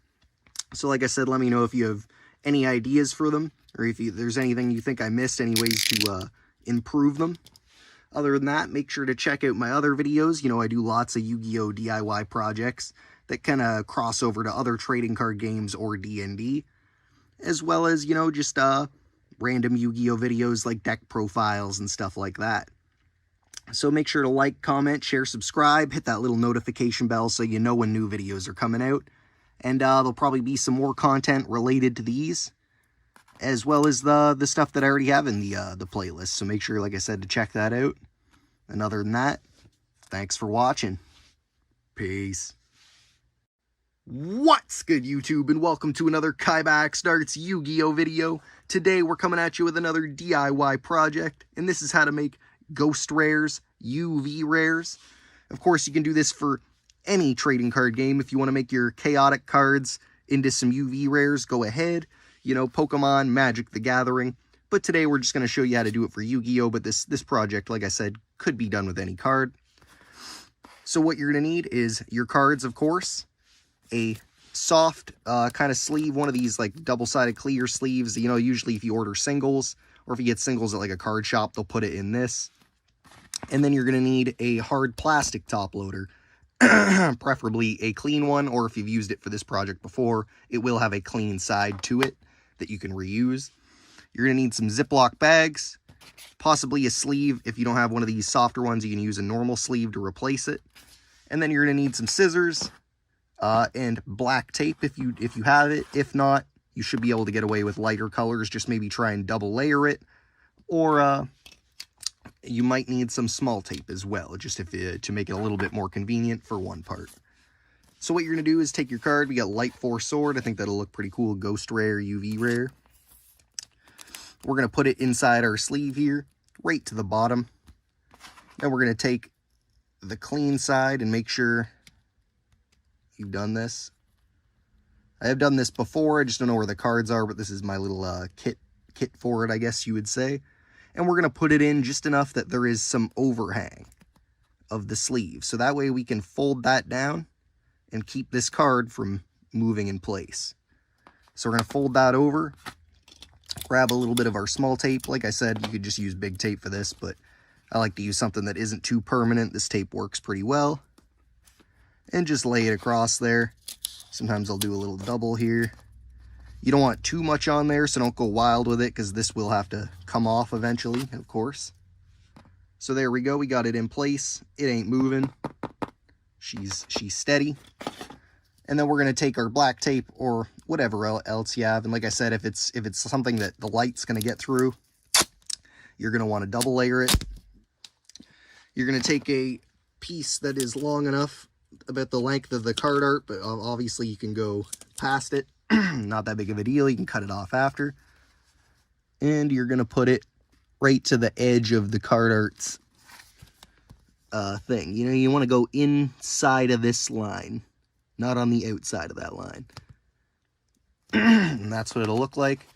So like I said, let me know if you have any ideas for them, or if there's anything you think I missed, any ways to improve them. Other than that, make sure to check out my other videos. I do lots of Yu-Gi-Oh DIY projects that kind of cross over to other trading card games or D&D. As well as, just random Yu-Gi-Oh videos like deck profiles and stuff like that. So make sure to like, comment, share, subscribe, hit that little notification bell so you know when new videos are coming out. And there'll probably be some more content related to these, as well as the stuff that I already have in the playlist. So make sure, like I said, to check that out. And other than that, thanks for watching. Peace. What's good, YouTube, and welcome to another KaibaHacksDartz Yu-Gi-Oh video. Today we're coming at you with another DIY project, and this is how to make ghost rares, UV rares. Of course, you can do this for any trading card game. If you want to make your chaotic cards into some UV rares, go ahead. You know, Pokemon, Magic the Gathering. But today we're just going to show you how to do it for Yu-Gi-Oh! But this project, like I said, could be done with any card. So what you're going to need is your cards, of course, a soft kind of sleeve, one of these like double-sided clear sleeves. You know, usually if you order singles, or if you get singles at like a card shop, they'll put it in this. And then you're going to need a hard plastic top loader, preferably a clean one, or if you've used it for this project before, it will have a clean side to it that you can reuse. You're going to need some Ziploc bags, possibly a sleeve. If you don't have one of these softer ones, you can use a normal sleeve to replace it. And then you're going to need some scissors and black tape if you have it. If not, you should be able to get away with lighter colors. Just maybe try and double layer it, or you might need some small tape as well, just to make it a little bit more convenient for one part. So what you're going to do is take your card. We got Light Force Sword. I think that'll look pretty cool. Ghost Rare, UV Rare. We're going to put it inside our sleeve here, right to the bottom. Then we're going to take the clean side and make sure you've done this. I have done this before. I just don't know where the cards are, but this is my little kit for it, I guess you would say. And we're going to put it in just enough that there is some overhang of the sleeve. So that way we can fold that down and keep this card from moving in place. So we're going to fold that over, grab a little bit of our small tape. Like I said, you could just use big tape for this, but I like to use something that isn't too permanent. This tape works pretty well. And just lay it across there. Sometimes I'll do a little double here. You don't want too much on there, so don't go wild with it, because this will have to come off eventually, of course. So there we go. We got it in place. It ain't moving. She's steady. And then we're going to take our black tape or whatever else you have. And like I said, if it's something that the light's going to get through, you're going to want to double layer it. You're going to take a piece that is long enough, about the length of the card art, but obviously you can go past it. Not that big of a deal. You can cut it off after. And you're going to put it right to the edge of the card art's thing. You know, you want to go inside of this line, not on the outside of that line. And that's what it'll look like.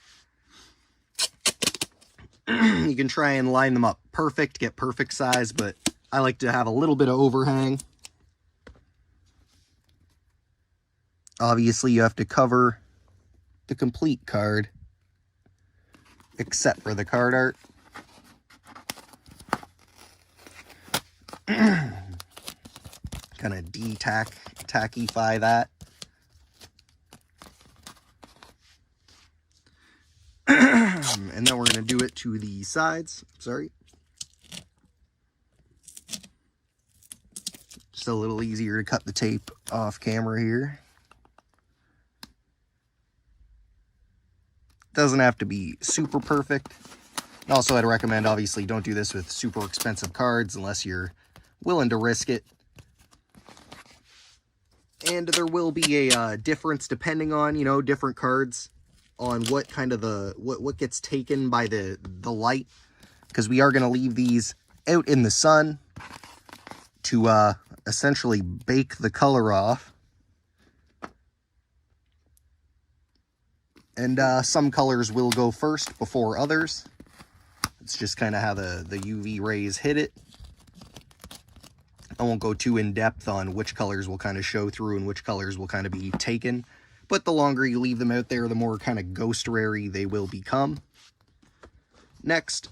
You can try and line them up perfect, get perfect size, but I like to have a little bit of overhang. Obviously, you have to cover the complete card, except for the card art. Kind of tackify that. And then we're going to do it to the sides. Sorry. Just a little easier to cut the tape off camera here. Doesn't have to be super perfect. And also, I'd recommend, obviously, don't do this with super expensive cards unless you're willing to risk it. And there will be a difference depending on, you know, different cards on what kind of what gets taken by the light, because we are going to leave these out in the sun to essentially bake the color off. And some colors will go first before others. It's just kind of how the UV rays hit it. I won't go too in depth on which colors will kind of show through and which colors will kind of be taken. But the longer you leave them out there, the more kind of ghost rare-y they will become. Next,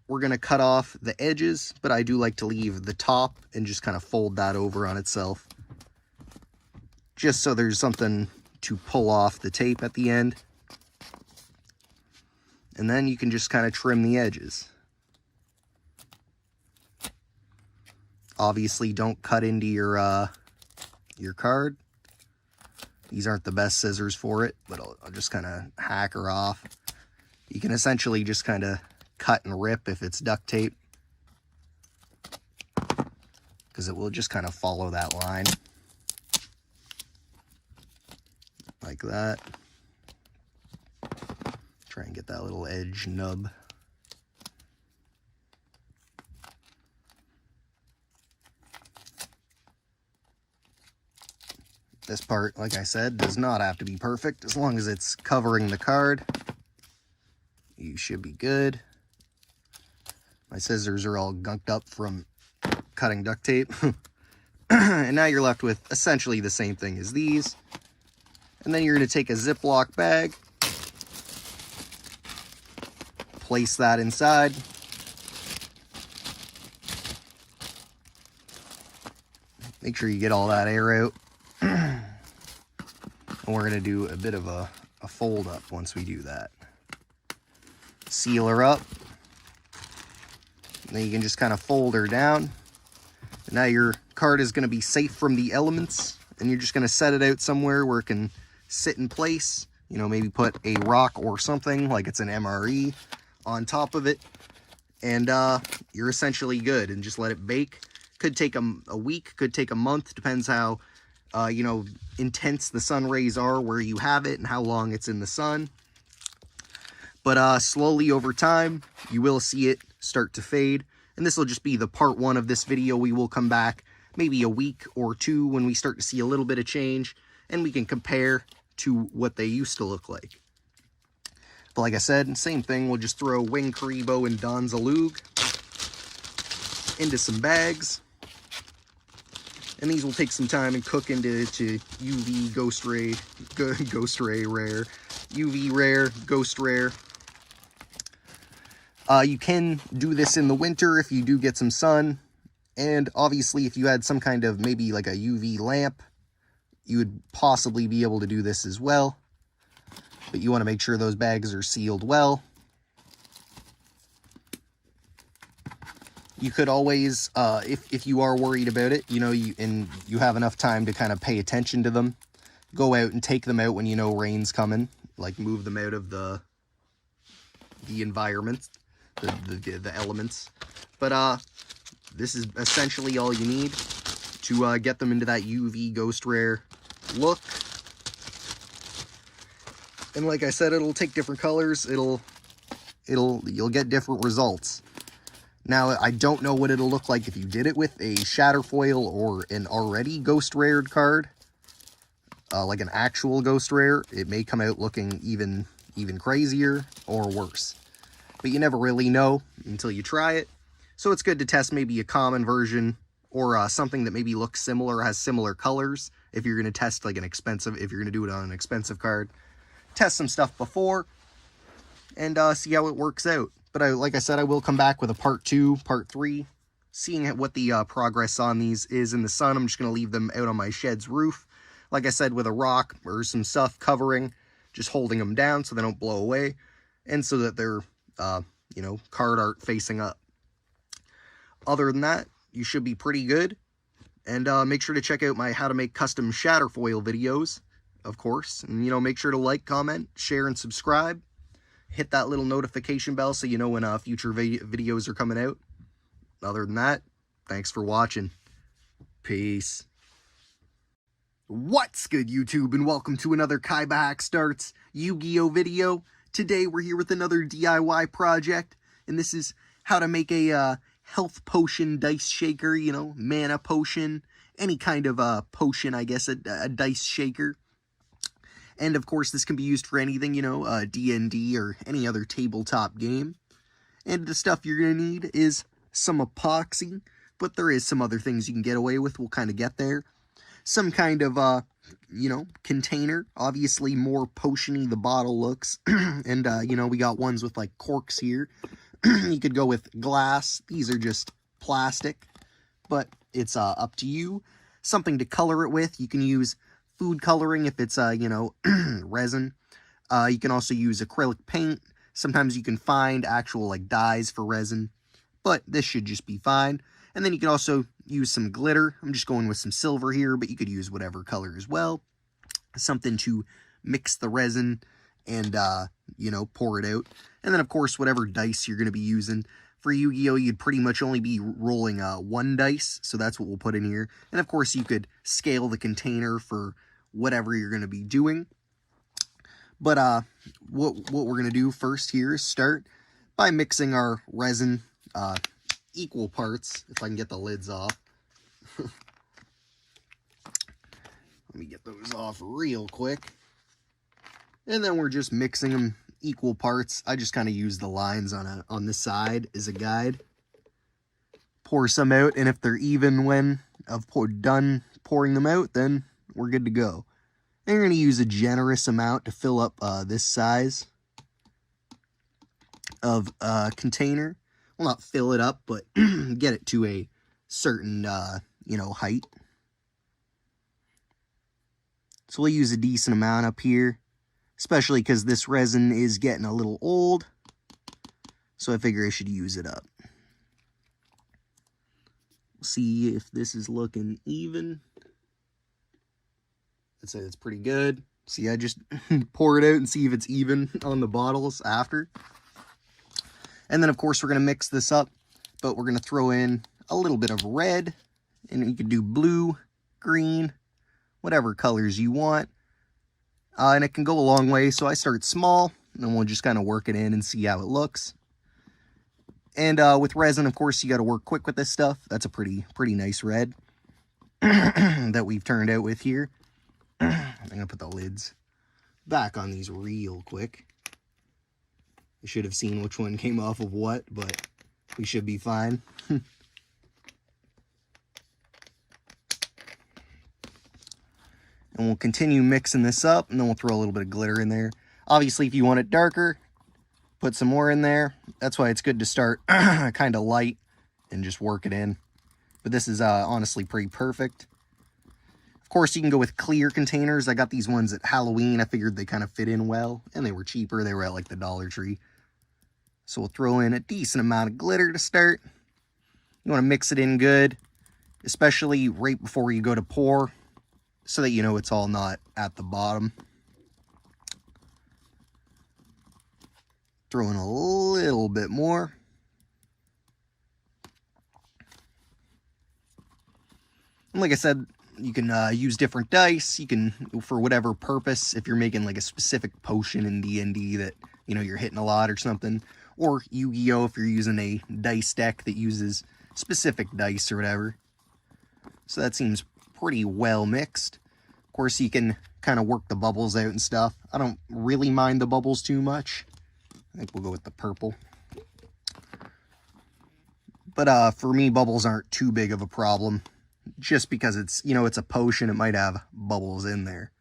we're going to cut off the edges, but I do like to leave the top and just kind of fold that over on itself, just so there's something to pull off the tape at the end. And then you can just kind of trim the edges. Obviously, don't cut into your card. These aren't the best scissors for it, but I'll just kind of hack her off. You can essentially just kind of cut and rip if it's duct tape, because it will just kind of follow that line. Like that. Try and get that little edge nub. This part, like I said, does not have to be perfect. As long as it's covering the card, you should be good. My scissors are all gunked up from cutting duct tape. And now you're left with essentially the same thing as these. And then you're going to take a Ziploc bag, place that inside. Make sure you get all that air out. And we're going to do a bit of a fold up once we do that. Seal her up. And then you can just kind of fold her down. And now your card is going to be safe from the elements. And you're just going to set it out somewhere where it can sit in place. You know, maybe put a rock or something like it's an MRE on top of it. And you're essentially good. And just let it bake. Could take a week, could take a month. Depends how you know, intense the sun rays are where you have it and how long it's in the sun. But slowly over time, you will see it start to fade. And this will just be the part 1 of this video. We will come back maybe a week or 2 when we start to see a little bit of change, and we can compare to what they used to look like. But like I said, same thing. We'll just throw Wing Karibo and Donzalug into some bags. And these will take some time and cook into UV, Ghost Ray Rare, UV Rare, Ghost Rare. You can do this in the winter if you do get some sun. And obviously if you had some kind of maybe like a UV lamp, you would possibly be able to do this as well. But you want to make sure those bags are sealed well. You could always, if you are worried about it, you know, you have enough time to kind of pay attention to them, go out and take them out when you know rain's coming, like move them out of the environment, the elements. But this is essentially all you need to get them into that UV Ghost Rare look. And like I said, it'll take different colors. You'll get different results. Now, I don't know what it'll look like if you did it with a Shatterfoil or an already Ghost Rared card. Like an actual Ghost Rare. It may come out looking even crazier or worse. But you never really know until you try it. So it's good to test maybe a common version or something that maybe looks similar, has similar colors. If you're going to test like if you're going to do it on an expensive card. Test some stuff before and see how it works out. But like I said, I will come back with a part 2, part 3, seeing what the progress on these is in the sun. I'm just going to leave them out on my shed's roof. Like I said, with a rock or some stuff covering, just holding them down so they don't blow away. And so that they're, you know, card art facing up. Other than that, you should be pretty good. And make sure to check out my how to make custom Shatterfoil videos, of course. And, you know, make sure to like, comment, share, and subscribe. Hit that little notification bell so you know when future videos are coming out. Other than that, thanks for watching. Peace. What's good, YouTube, and welcome to another KaibaHacksDartz Yu-Gi-Oh video. Today we're here with another DIY project, and this is how to make a health potion dice shaker, you know, mana potion, any kind of potion, I guess, a dice shaker. And, of course, this can be used for anything, you know, D&D or any other tabletop game. And the stuff you're going to need is some epoxy, but there is some other things you can get away with. We'll kind of get there. Some kind of, you know, container. Obviously, more potion-y the bottle looks. And, you know, we got ones with, like, corks here. You could go with glass. These are just plastic, but it's up to you. Something to color it with. You can use food coloring if it's, you know, resin. You can also use acrylic paint, Sometimes you can find actual like dyes for resin, but this should just be fine. And then you can also use some glitter. I'm just going with some silver here, but you could use whatever color as well. Something to mix the resin and, you know, pour it out. And then, of course, whatever dice you're going to be using. For Yu-Gi-Oh, you'd pretty much only be rolling one dice, so that's what we'll put in here. And, of course, you could scale the container for whatever you're going to be doing. But what we're going to do first here is start by mixing our resin equal parts, if I can get the lids off. Let me get those off real quick. And then we're just mixing them equal parts. I just kind of use the lines on the side as a guide. Pour some out, and if they're even when I've done pouring them out, then we're good to go. And you're going to use a generous amount to fill up this size of container. Well, not fill it up, but get it to a certain, you know, height. So we'll use a decent amount up here, especially because this resin is getting a little old. So I figure I should use it up. See if this is looking even. I'd say that's pretty good. See, I just pour it out and see if it's even on the bottles after. And then, of course, we're going to mix this up, but we're going to throw in a little bit of red, and you can do blue, green, whatever colors you want. And it can go a long way, so I start small, and then we'll just kind of work it in and see how it looks. And with resin, of course, you got to work quick with this stuff. That's a pretty nice red that we've turned out with here. I'm going to put the lids back on these real quick. You should have seen which one came off of what, but we should be fine. And we'll continue mixing this up, and then we'll throw a little bit of glitter in there. Obviously, if you want it darker, put some more in there. That's why it's good to start kind of light and just work it in. But this is honestly pretty perfect. Of course, you can go with clear containers. I got these ones at Halloween. I figured they kind of fit in well, and they were cheaper. They were at like the Dollar Tree. So we'll throw in a decent amount of glitter to start. You want to mix it in good, especially right before you go to pour, so that you know it's all not at the bottom. Throw in a little bit more. And like I said, you can use different dice. You can, for whatever purpose, if you're making like a specific potion in D&D that, you know, you're hitting a lot or something. Or Yu-Gi-Oh! If you're using a dice deck that uses specific dice or whatever. So that seems pretty well mixed. Of course, you can kind of work the bubbles out and stuff. I don't really mind the bubbles too much. I think we'll go with the purple. But for me, bubbles aren't too big of a problem. Just because it's, you know, it's a potion, it might have bubbles in there.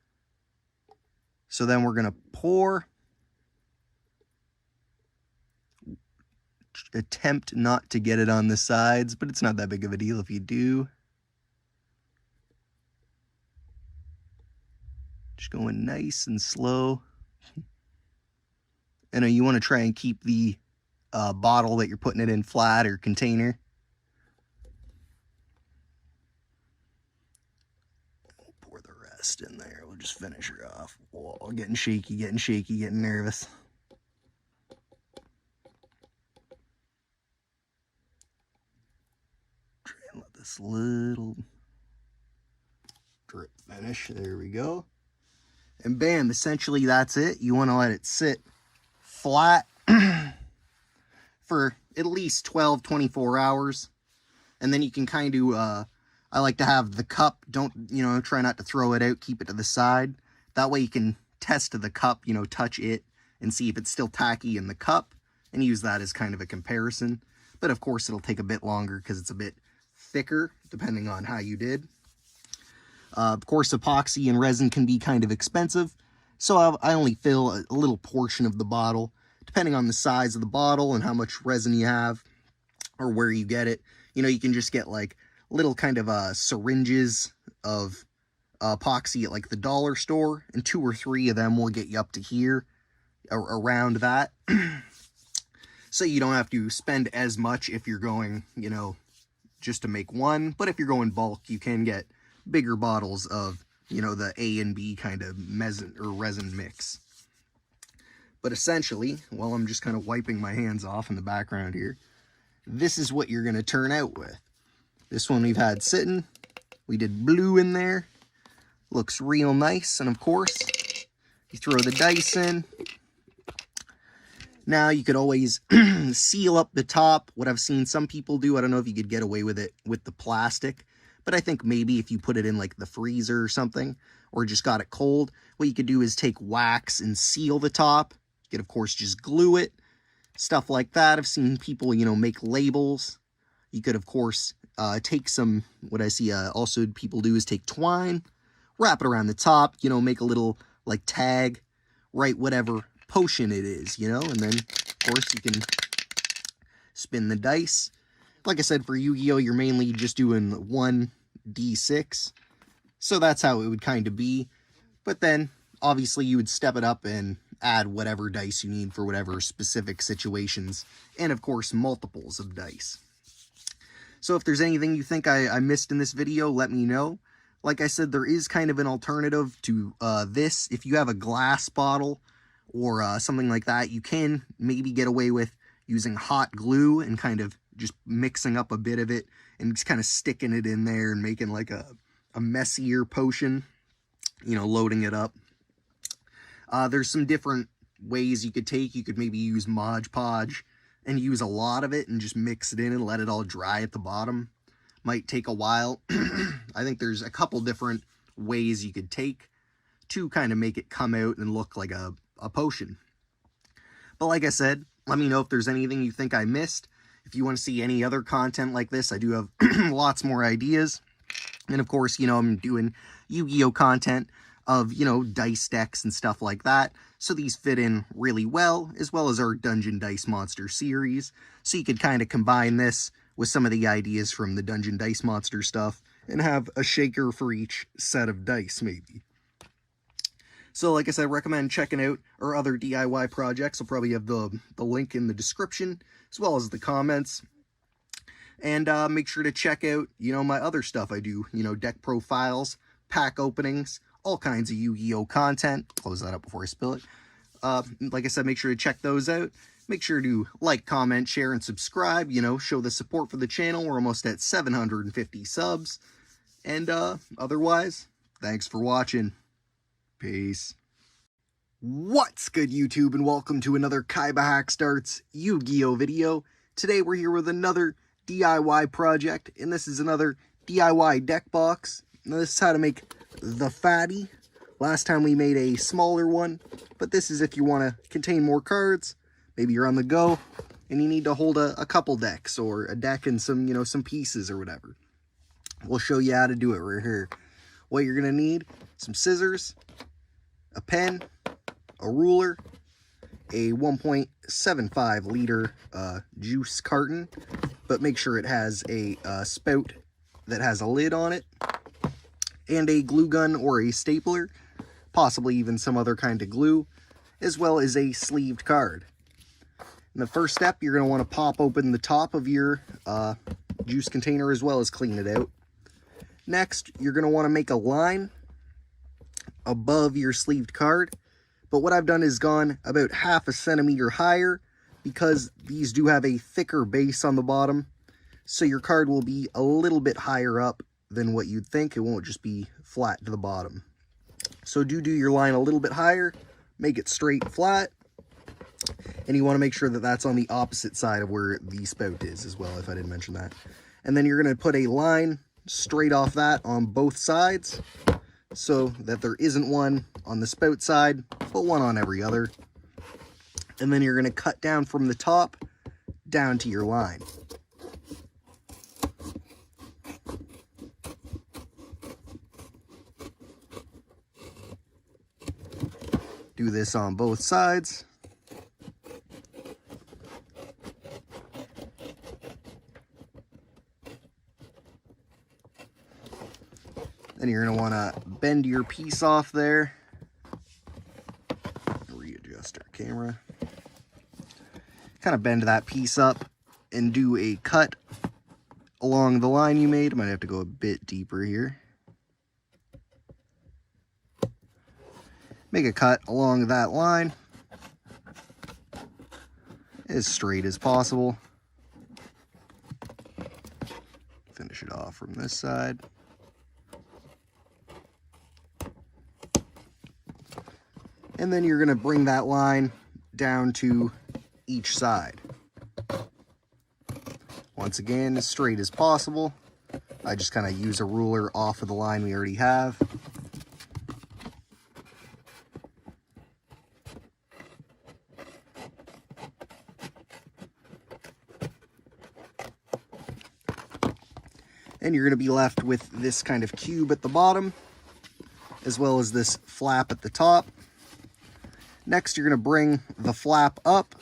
So then we're going to pour. Attempt not to get it on the sides, but it's not that big of a deal if you do. Just going nice and slow. And you want to try and keep the bottle that you're putting it in flat or container. We'll pour the rest in there. We'll just finish her off. Whoa, getting shaky, getting nervous. Try and let this little drip finish. There we go. And bam, essentially that's it. You want to let it sit flat for at least 12, 24 hours. And then you can kind of, I like to have the cup, don't, you know, try not to throw it out, keep it to the side. That way you can test the cup, you know, touch it and see if it's still tacky in the cup and use that as kind of a comparison. But of course it'll take a bit longer because it's a bit thicker depending on how you did. Of course, epoxy and resin can be kind of expensive, so I only fill a little portion of the bottle, depending on the size of the bottle and how much resin you have, or where you get it. You know, you can just get like little kind of syringes of epoxy at like the dollar store, and 2 or 3 of them will get you up to here, or around that. So you don't have to spend as much if you're going, you know, just to make one. But if you're going bulk, you can get bigger bottles of, you know, the A and B kind of resin mix. But essentially, while I'm just kind of wiping my hands off in the background here, this is what you're going to turn out with. This one we've had sitting. We did blue in there. Looks real nice. And of course, you throw the dice in. Now you could always seal up the top. What I've seen some people do, I don't know if you could get away with it with the plastic, but I think maybe if you put it in like the freezer or something, or just got it cold, what you could do is take wax and seal the top. You could of course just glue it, stuff like that. I've seen people, you know, make labels. You could of course take some, what I see also people do is take twine, wrap it around the top, you know, make a little like tag, write whatever potion it is, you know, and then of course you can spin the dice. Like I said, for Yu-Gi-Oh, you're mainly just doing 1d6, so that's how it would kind of be. But then obviously you would step it up and add whatever dice you need for whatever specific situations, and of course multiples of dice. So if there's anything you think I missed in this video, let me know. Like I said, there is kind of an alternative to this. If you have a glass bottle or something like that, you can maybe get away with using hot glue and kind of just mixing up a bit of it and just kind of sticking it in there and making like a messier potion, you know, loading it up. There's some different ways you could take. You could maybe use Mod Podge and use a lot of it and just mix it in and let it all dry at the bottom. Might take a while. I think there's a couple different ways you could take to kind of make it come out and look like a potion. But like I said, let me know if there's anything you think I missed. If you want to see any other content like this, I do have lots more ideas. And of course, you know, I'm doing Yu-Gi-Oh content of, you know, dice decks and stuff like that. So these fit in really well as our Dungeon Dice Monster series. So you could kind of combine this with some of the ideas from the Dungeon Dice Monster stuff and have a shaker for each set of dice, maybe. So like I said, I recommend checking out our other DIY projects. I'll probably have the link in the description as well as the comments. And make sure to check out, you know, my other stuff I do, you know, deck profiles, pack openings, all kinds of Yu-Gi-Oh content. Close that up before I spill it. Like I said, make sure to check those out. Make sure to like, comment, share, and subscribe, you know, show the support for the channel. We're almost at 750 subs. And otherwise, thanks for watching. Peace. What's good, YouTube, and welcome to another KaibaHacksDartz Yu-Gi-Oh video. Today we're here with another DIY project, and this is another DIY deck box. Now, this is how to make the fatty. Last time we made a smaller one, but this is if you want to contain more cards. Maybe you're on the go, and you need to hold a couple decks, or a deck and some, you know, some pieces or whatever. We'll show you how to do it right here. What you're going to need, some scissors, a pen, a ruler, a 1.75 liter juice carton, but make sure it has a spout that has a lid on it, and a glue gun or a stapler, possibly even some other kind of glue, as well as a sleeved card. In the first step, you're going to want to pop open the top of your juice container as well as clean it out. Next, you're going to want to make a line above your sleeved card, but what I've done is gone about half a centimeter higher because these do have a thicker base on the bottom, so your card will be a little bit higher up than what you'd think. It won't just be flat to the bottom. So do your line a little bit higher, make it straight and flat, and you want to make sure that that's on the opposite side of where the spout is as well, if I didn't mention that. And then you're going to put a line straight off that on both sides, so that there isn't one on the spout side, but one on every other. And then you're going to cut down from the top down to your line. Do this on both sides. Then you're going to want to bend your piece off there. Readjust our camera. kind of bend that piece up and do a cut along the line you made. I might have to go a bit deeper here. Make a cut along that line as straight as possible. Finish it off from this side. And then you're going to bring that line down to each side. Once again, as straight as possible. I just kind of use a ruler off of the line we already have. And you're going to be left with this kind of cube at the bottom, as well as this flap at the top. Next, you're going to bring the flap up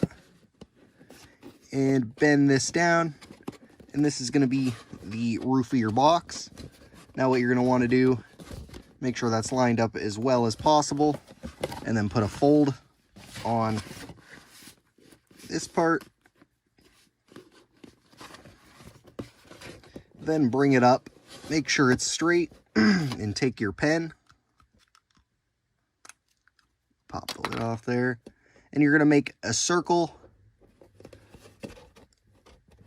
and bend this down. And this is going to be the roof of your box. Now what you're going to want to do, make sure that's lined up as well as possible, and then put a fold on this part. Then bring it up, make sure it's straight, and take your pen. Pop the lid off there. And you're going to make a circle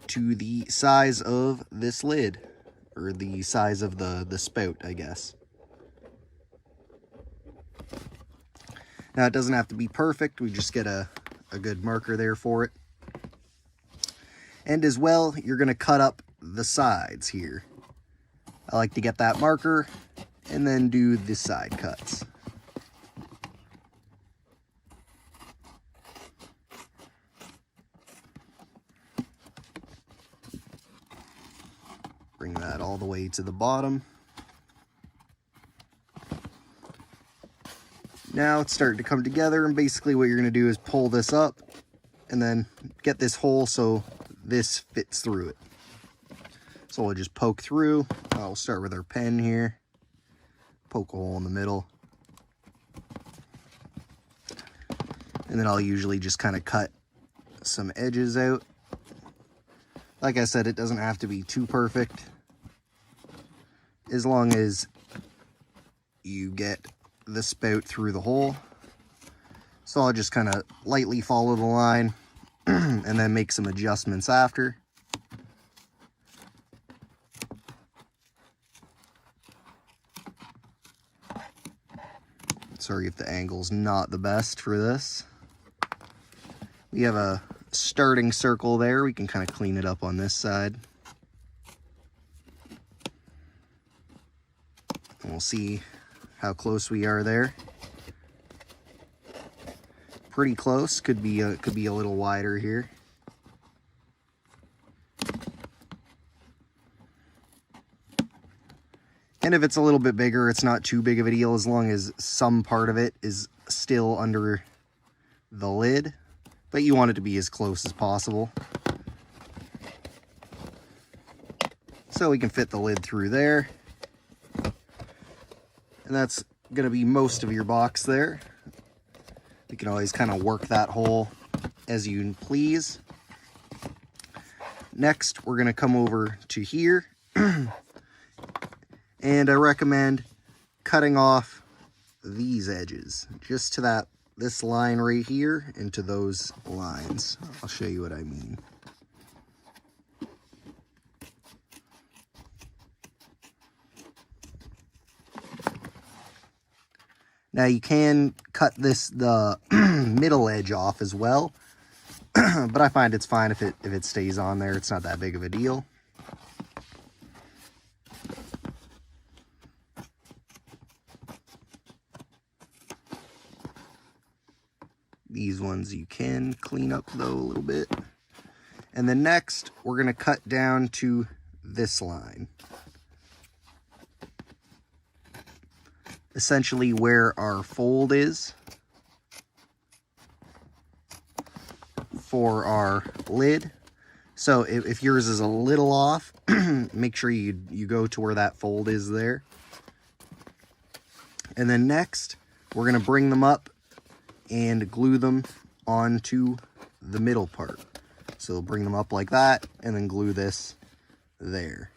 to the size of this lid, or the size of the spout, I guess. Now, it doesn't have to be perfect. We just get a good marker there for it. And as well, you're going to cut up the sides here. I like to get that marker and then do the side cuts. Bring that all the way to the bottom. Now it's starting to come together, and basically what you're going to do is pull this up and then get this hole so this fits through it. So we'll just poke through. We'll start with our pen here. Poke a hole in the middle. And then I'll usually just kind of cut some edges out. Like I said, it doesn't have to be too perfect, as long as you get the spout through the hole. So I'll just kind of lightly follow the line and then make some adjustments after. Sorry if the angle's not the best for this. We have a starting circle there. We can kind of clean it up on this side. And we'll see how close we are there. Pretty close. Could be a little wider here. And if it's a little bit bigger, it's not too big of a deal, as long as some part of it is still under the lid. But you want it to be as close as possible. So we can fit the lid through there. And that's going to be most of your box there. You can always kind of work that hole as you please. Next, we're going to come over to here. And I recommend cutting off these edges just to this line right here and to those lines. I'll show you what I mean. Now you can cut the middle edge off as well, but I find it's fine if it stays on there. It's not that big of a deal. These ones you can clean up though a little bit. And then next, we're going to cut down to this line. Essentially where our fold is for our lid. So if yours is a little off, make sure you go to where that fold is there. And then next, we're going to bring them up and glue them onto the middle part. So bring them up like that and then glue this there.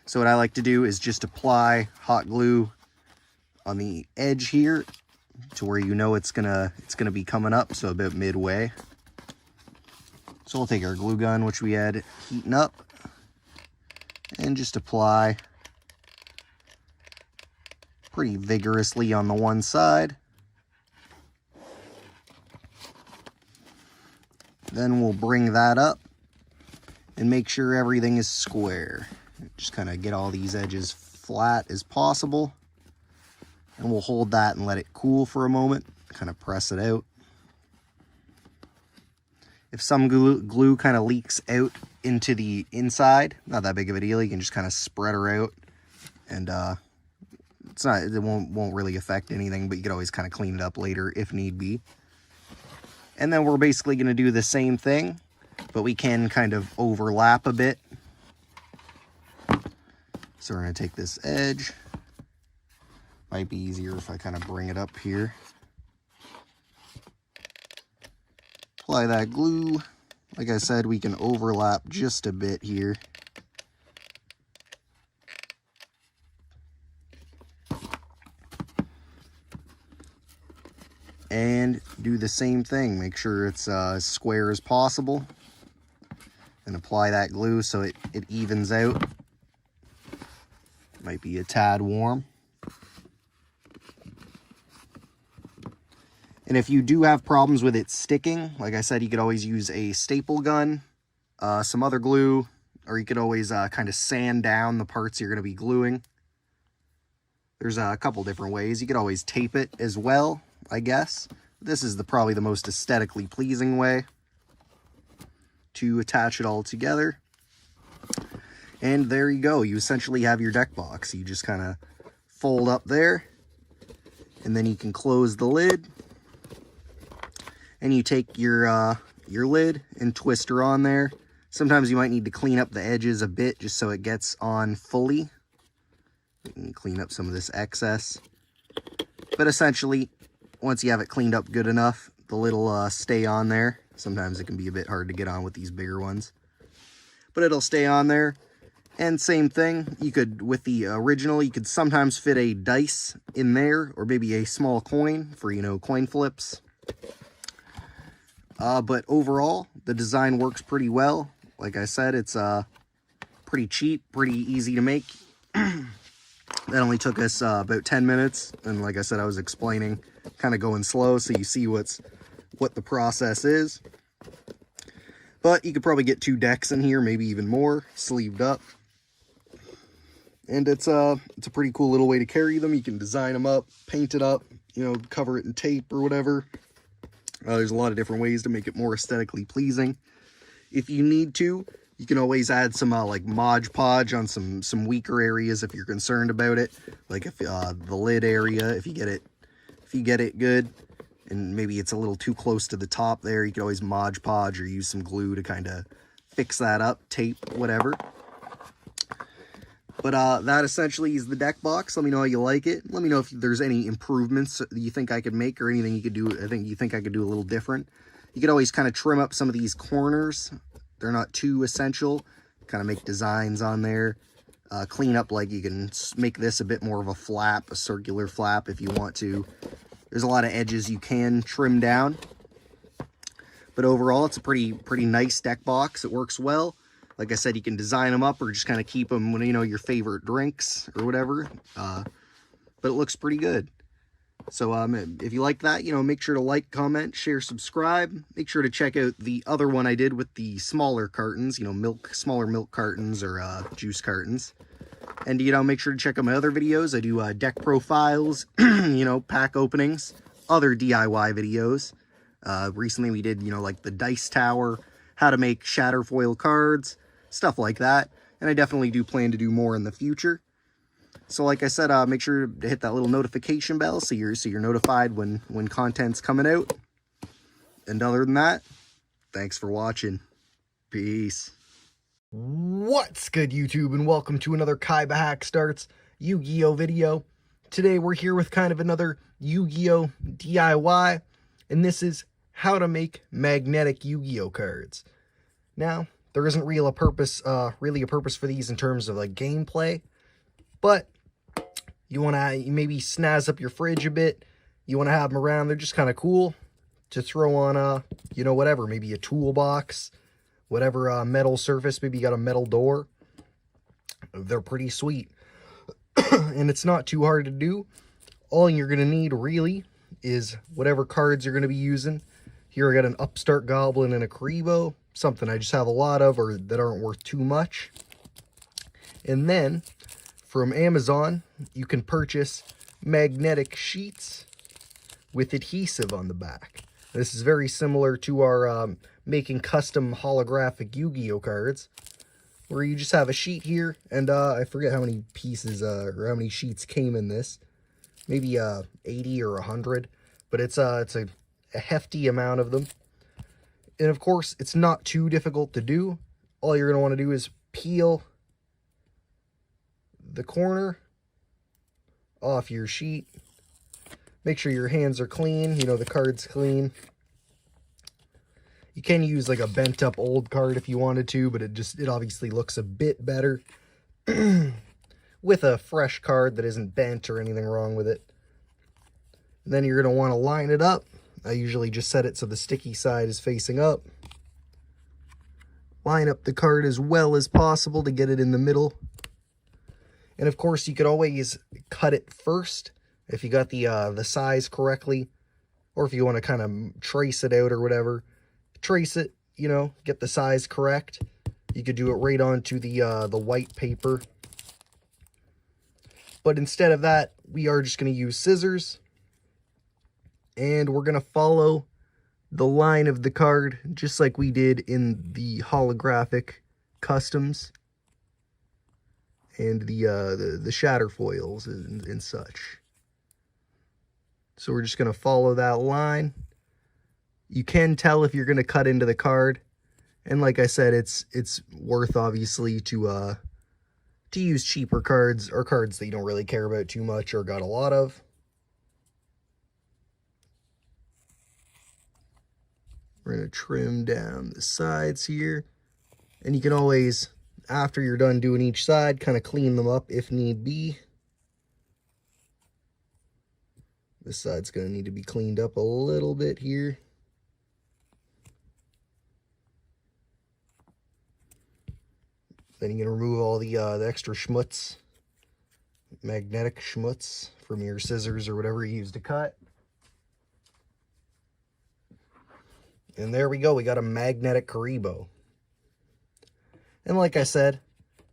So what I like to do is just apply hot glue on the edge here to where you know it's gonna be coming up, so about midway. So we'll take our glue gun, which we had heating up, and just apply pretty vigorously on the one side. Then we'll bring that up and make sure everything is square. Just kind of get all these edges flat as possible. And we'll hold that and let it cool for a moment, kind of press it out. If some glue kind of leaks out into the inside, not that big of a deal. You can just kind of spread her out, and it won't really affect anything, but you can always kind of clean it up later if need be. And then we're basically going to do the same thing, but we can kind of overlap a bit. So we're going to take this edge. Might be easier if I kind of bring it up here. Apply that glue. Like I said, we can overlap just a bit here. And do the same thing. Make sure it's as square as possible. And apply that glue so it evens out. Might be a tad warm. And if you do have problems with it sticking, like I said, you could always use a staple gun, some other glue, or you could always kind of sand down the parts you're going to be gluing. There's a couple different ways. You could always tape it as well, I guess. This is probably the most aesthetically pleasing way to attach it all together. And there you go. You essentially have your deck box. You just kind of fold up there, and then you can close the lid. And you take your lid and twist her on there. Sometimes you might need to clean up the edges a bit just so it gets on fully. You can clean up some of this excess. But essentially, once you have it cleaned up good enough, the lid will stay on there. Sometimes it can be a bit hard to get on with these bigger ones. But it'll stay on there. And same thing, you could, with the original, you could sometimes fit a dice in there, or maybe a small coin for, coin flips. But overall, the design works pretty well. Like I said, it's pretty cheap, pretty easy to make. That only took us about 10 minutes. And like I said, I was explaining, kind of going slow so you see what the process is. But you could probably get 2 decks in here, maybe even more, sleeved up. And it's a pretty cool little way to carry them. You can design them up, paint it up, cover it in tape or whatever. There's a lot of different ways to make it more aesthetically pleasing. If you need to, you can always add some like Mod Podge on some weaker areas if you're concerned about it. Like if the lid area, if you get it good, and maybe it's a little too close to the top there, you can always Mod Podge or use some glue to kind of fix that up, tape, whatever. But that essentially is the deck box. Let me know how you like it. Let me know if there's any improvements you think I could make or anything you could do. You think I could do a little different. You could always kind of trim up some of these corners. They're not too essential. Kind of make designs on there. Clean up, like you can make this a bit more of a flap, a circular flap if you want to. There's a lot of edges you can trim down. But overall, it's a pretty nice deck box. It works well. Like I said, you can design them up or just kind of keep them when, your favorite drinks or whatever. But it looks pretty good. So if you like that, make sure to like, comment, share, subscribe. Make sure to check out the other one I did with the smaller cartons, smaller milk cartons or juice cartons. And, make sure to check out my other videos. I do deck profiles, pack openings, other DIY videos. Recently we did, like the dice tower, how to make shatterfoil cards, stuff like that. And I definitely do plan to do more in the future. So like I said, make sure to hit that little notification bell so you're notified when content's coming out. And other than that, thanks for watching. Peace. What's good, YouTube, and welcome to another KaibaHacksDartz Yu-Gi-Oh video. Today we're here with kind of another Yu-Gi-Oh DIY, and this is how to make magnetic Yu-Gi-Oh cards. Now, there isn't really a purpose for these in terms of like gameplay, but you want to maybe snazz up your fridge a bit. You want to have them around. They're just kind of cool to throw on, whatever, maybe a toolbox, whatever metal surface. Maybe you got a metal door. They're pretty sweet. And it's not too hard to do. All you're going to need really is whatever cards you're going to be using. Here I got an Upstart Goblin and a Karibo, something I just have a lot of or that aren't worth too much. And then from Amazon, you can purchase magnetic sheets with adhesive on the back. This is very similar to our making custom holographic Yu-Gi-Oh cards, where you just have a sheet here, and I forget how many pieces or how many sheets came in this. Maybe 80 or 100, but it's a hefty amount of them. And of course, it's not too difficult to do. All you're going to want to do is peel the corner off your sheet. Make sure your hands are clean, the card's clean. You can use like a bent up old card if you wanted to, but it obviously looks a bit better with a fresh card that isn't bent or anything wrong with it. And then you're going to want to line it up. I usually just set it so the sticky side is facing up. Line up the card as well as possible to get it in the middle. And of course, you could always cut it first if you got the size correctly, or if you want to kind of trace it out or whatever. Trace it, get the size correct. You could do it right onto the white paper. But instead of that, we are just going to use scissors. And we're going to follow the line of the card, just like we did in the holographic customs and the shatter foils and such. So we're just going to follow that line. You can tell if you're going to cut into the card. And like I said, it's worth, obviously, to use cheaper cards or cards that you don't really care about too much or got a lot of. We're going to trim down the sides here. And you can always, after you're done doing each side, kind of clean them up if need be. This side's going to need to be cleaned up a little bit here. Then you're going to remove all the extra schmutz, magnetic schmutz from your scissors or whatever you use to cut. And there we go. We got a magnetic Karibo. And like I said,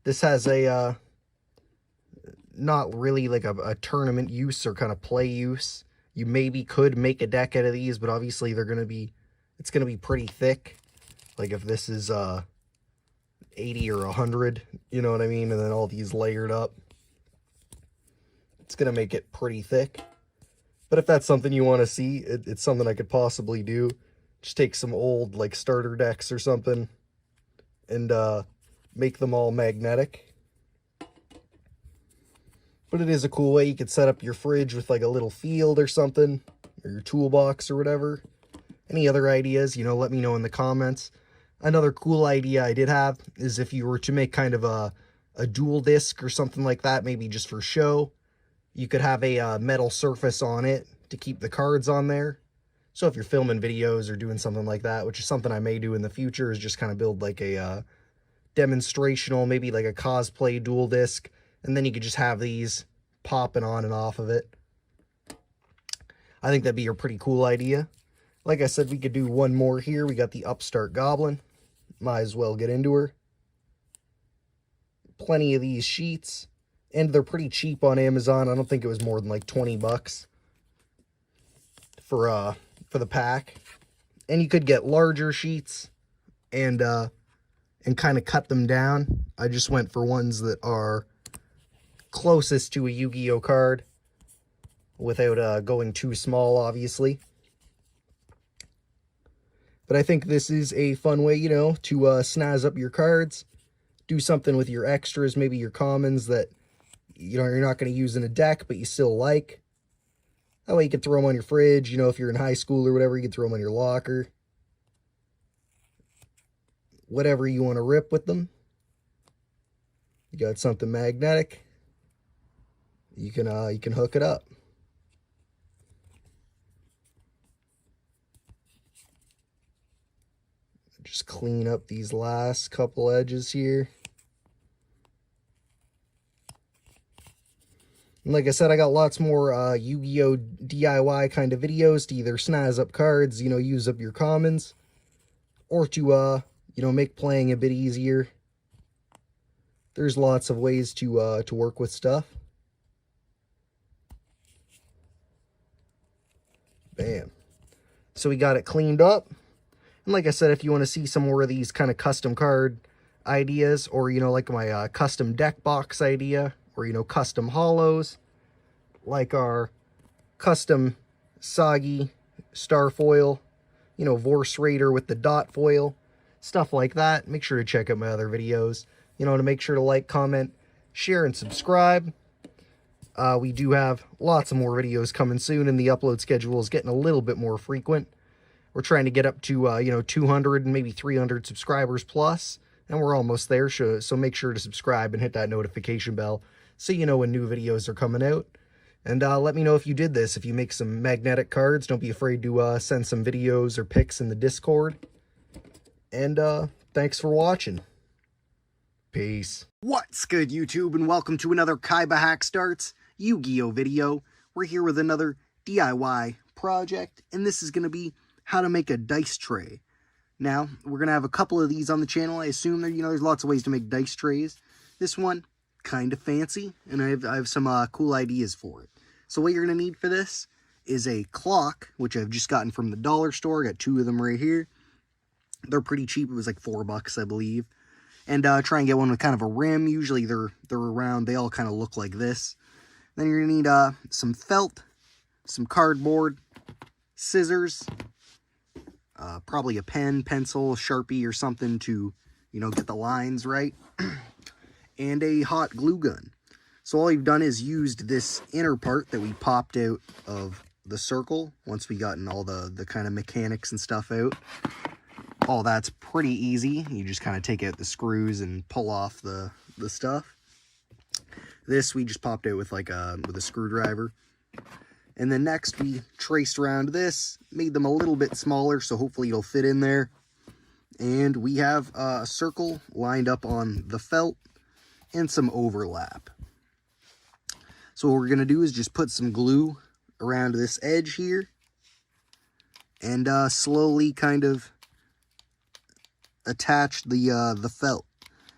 this has a not really like a tournament use or kind of play use. You maybe could make a deck out of these, but obviously it's going to be pretty thick. Like if this is 80 or 100, you know what I mean? And then all these layered up. It's going to make it pretty thick. But if that's something you want to see, it's something I could possibly do. Just take some old like starter decks or something and make them all magnetic. But it is a cool way. You could set up your fridge with like a little field or something, or your toolbox or whatever. Any other ideas, let me know in the comments. Another cool idea I did have is if you were to make kind of a dual disc or something like that, maybe just for show, you could have a metal surface on it to keep the cards on there. So if you're filming videos or doing something like that, which is something I may do in the future, is just kind of build like a demonstrational, maybe like a cosplay dual disc, and then you could just have these popping on and off of it. I think that'd be a pretty cool idea. Like I said, we could do one more here. We got the Upstart Goblin. Might as well get into her. Plenty of these sheets, and they're pretty cheap on Amazon. I don't think it was more than like 20 bucks for the pack. And you could get larger sheets and kind of cut them down. I just went for ones that are closest to a Yu-Gi-Oh card without going too small, obviously. But I think this is a fun way, to snazz up your cards. Do something with your extras, maybe your commons that, you're not going to use in a deck, but you still like. That way you can throw them on your fridge. You know, if you're in high school or whatever, you can throw them on your locker. Whatever you want to rip with them. You got something magnetic. You can hook it up. Just clean up these last couple edges here. And like I said, I got lots more Yu-Gi-Oh! DIY kind of videos to either snazz up cards, you know, use up your commons, or to, you know, make playing a bit easier. There's lots of ways to work with stuff. Bam. So we got it cleaned up. And like I said, if you want to see some more of these kind of custom card ideas, or, you know, like my custom deck box idea, or, you know, custom hollows, like our custom Soggy star foil, you know, Vorse Raider with the dot foil, stuff like that, make sure to check out my other videos. You know, to make sure to like, comment, share, and subscribe. We do have lots of more videos coming soon, and the upload schedule is getting a little bit more frequent. We're trying to get up to, you know, 200 and maybe 300 subscribers plus, and we're almost there, so make sure to subscribe and hit that notification bell so you know when new videos are coming out. And let me know if you did this, if you make some magnetic cards. Don't be afraid to send some videos or pics in the Discord. And thanks for watching. Peace. What's good, YouTube, and welcome to another KaibaHacksDartz Yu-Gi-Oh! Video. We're here with another DIY project, and this is going to be how to make a dice tray. Now, we're going to have a couple of these on the channel. I assume there, you know, there's lots of ways to make dice trays. This one, kind of fancy, and I have some cool ideas for it. So what you're going to need for this is a clock, which I've just gotten from the dollar store. I got two of them right here. They're pretty cheap. It was like $4, I believe. And try and get one with kind of a rim. Usually they're around. They all kind of look like this. Then you're going to need some felt, some cardboard, scissors, probably a pen, pencil, Sharpie, or something to, you know, get the lines right, and a hot glue gun. So all you've done is used this inner part that we popped out of the circle once we gotten all the kind of mechanics and stuff out. Oh, that's pretty easy. You just kind of take out the screws and pull off the stuff. This we just popped out with like with a screwdriver. And then next we traced around this, made them a little bit smaller, so hopefully it'll fit in there. And we have a circle lined up on the felt and some overlap. So what we're going to do is just put some glue around this edge here and slowly kind of attach the felt.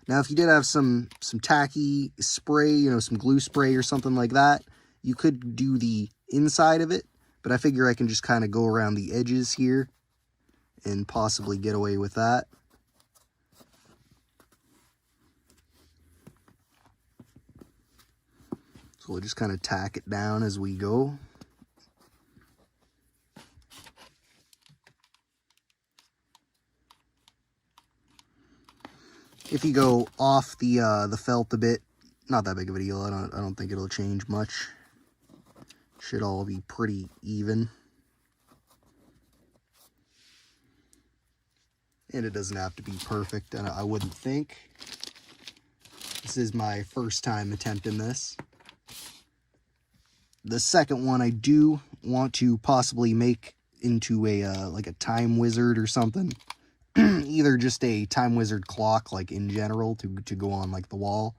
Now, if you did have some tacky spray, you know, some glue spray or something like that, you could do the inside of it, but I figure I can just kind of go around the edges here and possibly get away with that. So we'll just kind of tack it down as we go. If you go off the felt a bit, not that big of a deal. I don't think it'll change much. Should all be pretty even. And it doesn't have to be perfect, and I wouldn't think. This is my first time attempting this. The second one I do want to possibly make into a like a time wizard or something. Either just a time wizard clock, like in general, to go on like the wall,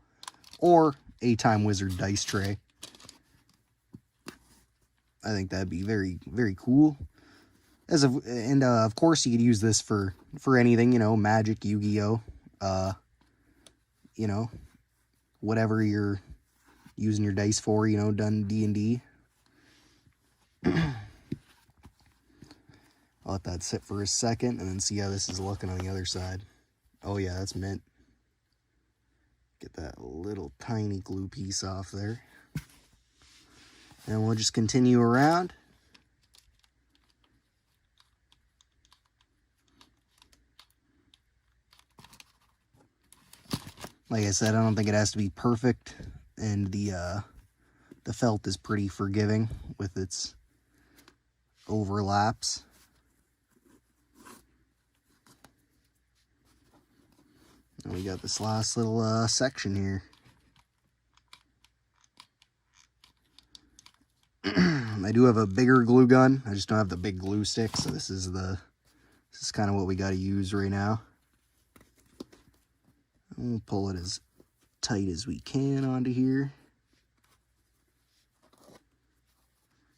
or a time wizard dice tray. I think that'd be very, very cool. Of course, you could use this for anything, you know, Magic, Yu-Gi-Oh, you know, whatever you're using your dice for, you know, done D&D. I'll let that sit for a second and then see how this is looking on the other side. Oh yeah, that's mint. Get that little tiny glue piece off there. And we'll just continue around. Like I said, I don't think it has to be perfect, and the felt is pretty forgiving with its overlaps. And we got this last little section here. I do have a bigger glue gun. I just don't have the big glue stick, so this is kind of what we got to use right now. And we'll pull it as tight as we can onto here.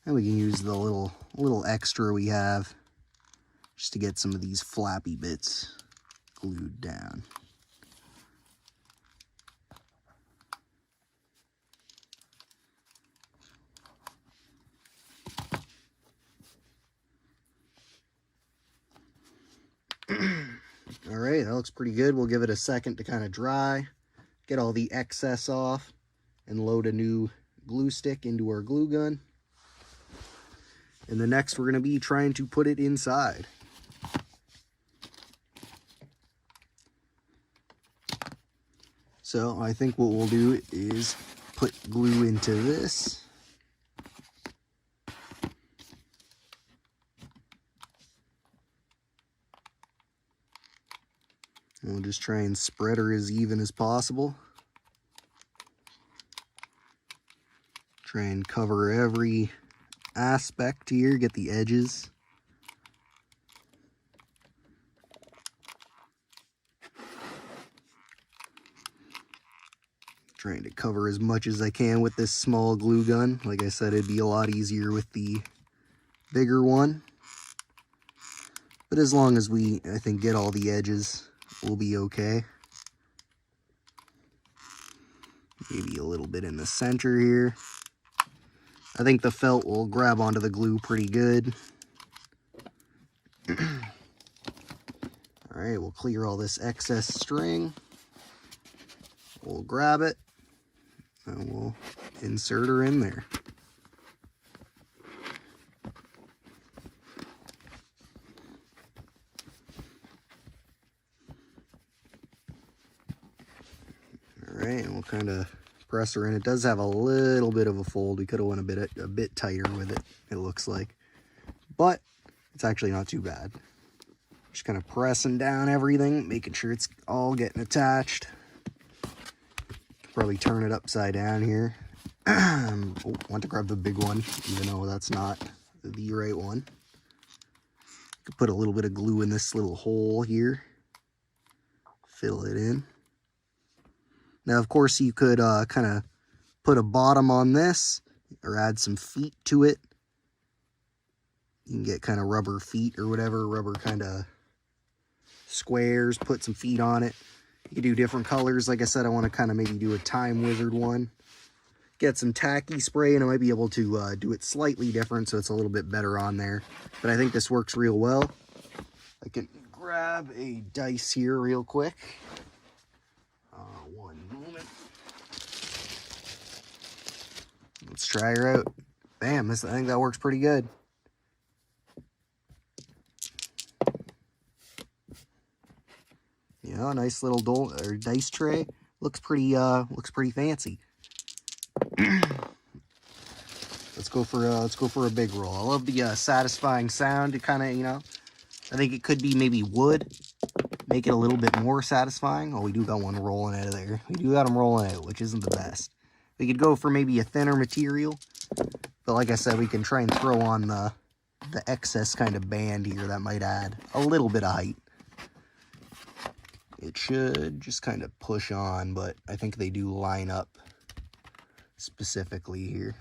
And we can use the little extra we have just to get some of these flappy bits glued down. All right, that looks pretty good. We'll give it a second to kind of dry, get all the excess off, and load a new glue stick into our glue gun. And the next we're going to be trying to put it inside. So I think what we'll do is put glue into this. And we'll just try and spread her as even as possible. Try and cover every aspect here, get the edges. Trying to cover as much as I can with this small glue gun. Like I said, it'd be a lot easier with the bigger one. But as long as we, I think, get all the edges, we'll be okay. Maybe a little bit in the center here. I think the felt will grab onto the glue pretty good. All right, we'll clear all this excess string. We'll grab it and we'll insert her in there. All right, and we'll kind of press her in. It does have a little bit of a fold. We could have went a bit tighter with it, it looks like. But it's actually not too bad. Just kind of pressing down everything, making sure it's all getting attached. Probably turn it upside down here. Want to grab the big one, even though that's not the right one. Could put a little bit of glue in this little hole here. Fill it in. Now, of course, you could kind of put a bottom on this or add some feet to it. You can get kind of rubber feet or whatever, rubber kind of squares, put some feet on it. You can do different colors. Like I said, I want to kind of maybe do a Time Wizard one. Get some tacky spray, and I might be able to do it slightly different so it's a little bit better on there. But I think this works real well. I can grab a dice here real quick. One moment. Let's try her out. Bam, I think that works pretty good. You know, a nice little dice tray. Looks pretty fancy. Let's go for a big roll. I love the satisfying sound. It kind of, you know, I think it could be maybe wood. Make it a little bit more satisfying. Oh, we do got one rolling out of there. We do got them rolling out, which isn't the best. We could go for maybe a thinner material. But like I said, we can try and throw on the excess kind of band here that might add a little bit of height. It should just kind of push on, but I think they do line up specifically here.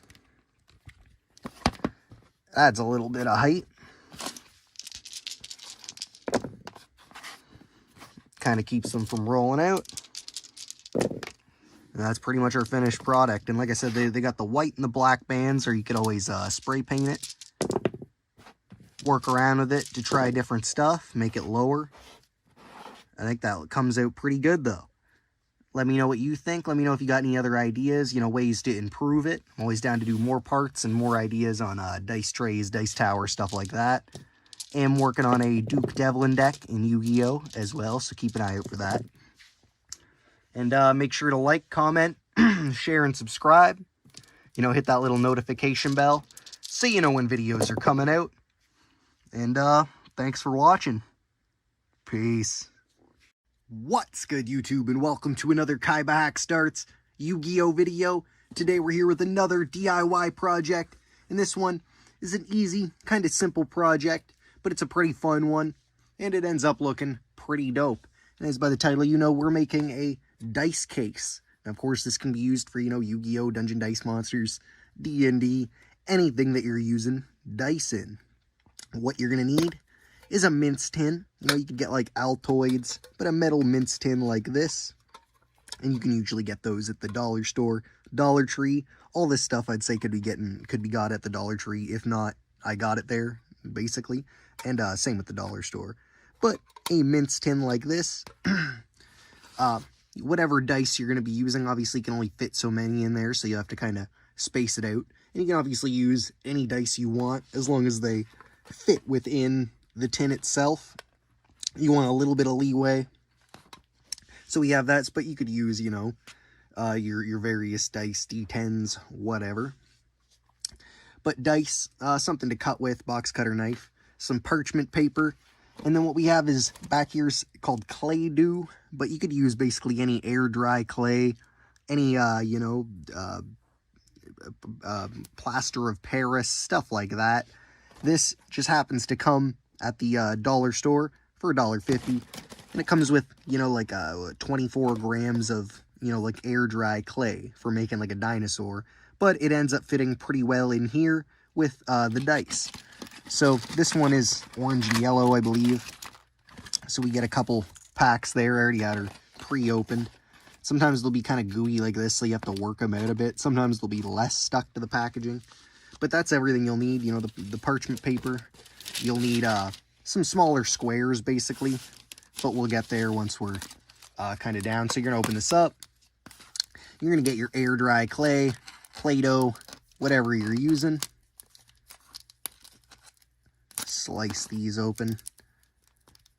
Adds a little bit of height. Kind of keeps them from rolling out. And that's pretty much our finished product. And like I said, they got the white and the black bands, or you could always spray paint it. Work around with it to try different stuff, make it lower. I think that comes out pretty good though. Let me know what you think. Let me know if you got any other ideas, you know, ways to improve it. I'm always down to do more parts and more ideas on dice trays, dice towers, stuff like that. Am working on a Duke Devlin deck in Yu-Gi-Oh as well, so keep an eye out for that. And make sure to like, comment, share, and subscribe. You know, hit that little notification bell so you know when videos are coming out. And thanks for watching. Peace. What's good, YouTube, and welcome to another KaibaHacksDartz Yu-Gi-Oh video. Today we're here with another DIY project, and this one is an easy, kind of simple project, but it's a pretty fun one, and it ends up looking pretty dope. And as by the title you know, we're making a dice case. And of course, this can be used for, Yu-Gi-Oh, Dungeon Dice Monsters, D&D, anything that you're using dice in. What you're going to need is a mince tin. You could get like Altoids, but a metal mince tin like this. And you can usually get those at the dollar store, Dollar Tree. All this stuff I'd say could be got at the Dollar Tree. If not, I got it there, basically. And same with the dollar store. But a mince tin like this, whatever dice you're going to be using, obviously can only fit so many in there, so you have to kind of space it out. And you can obviously use any dice you want, as long as they fit within the tin itself. You want a little bit of leeway. So we have that, but you could use, your various dice, D10s, whatever. But dice, something to cut with, box cutter knife, some parchment paper, and then what we have is back here's called clay dough, but you could use basically any air dry clay, any, plaster of Paris, stuff like that. This just happens to come at the dollar store for $1.50, and it comes with, 24 grams of, like air dry clay for making like a dinosaur, but it ends up fitting pretty well in here with the dice. So this one is orange and yellow, I believe. So we get a couple packs there. I already had her pre-opened. Sometimes they'll be kind of gooey like this, so you have to work them out a bit. Sometimes they'll be less stuck to the packaging. But that's everything you'll need. The parchment paper. You'll need some smaller squares, basically. But we'll get there once we're kind of down. So you're going to open this up. You're going to get your air dry clay, Play-Doh, whatever you're using. Slice these open.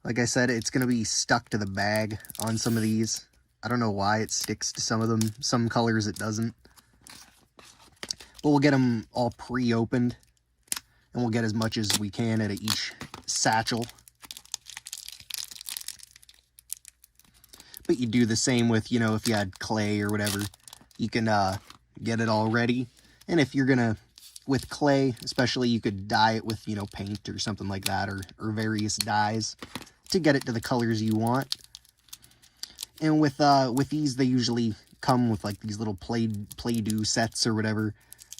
Like I said, it's going to be stuck to the bag on some of these. I don't know why it sticks to some of them. Some colors it doesn't. But we'll get them all pre-opened. And we'll get as much as we can out of each satchel. But you do the same with, if you had clay or whatever. You can get it all ready. And if you're going to, with clay, especially, you could dye it with, paint or something like that, or various dyes to get it to the colors you want. And with these, they usually come with like these little Play-Doh sets or whatever,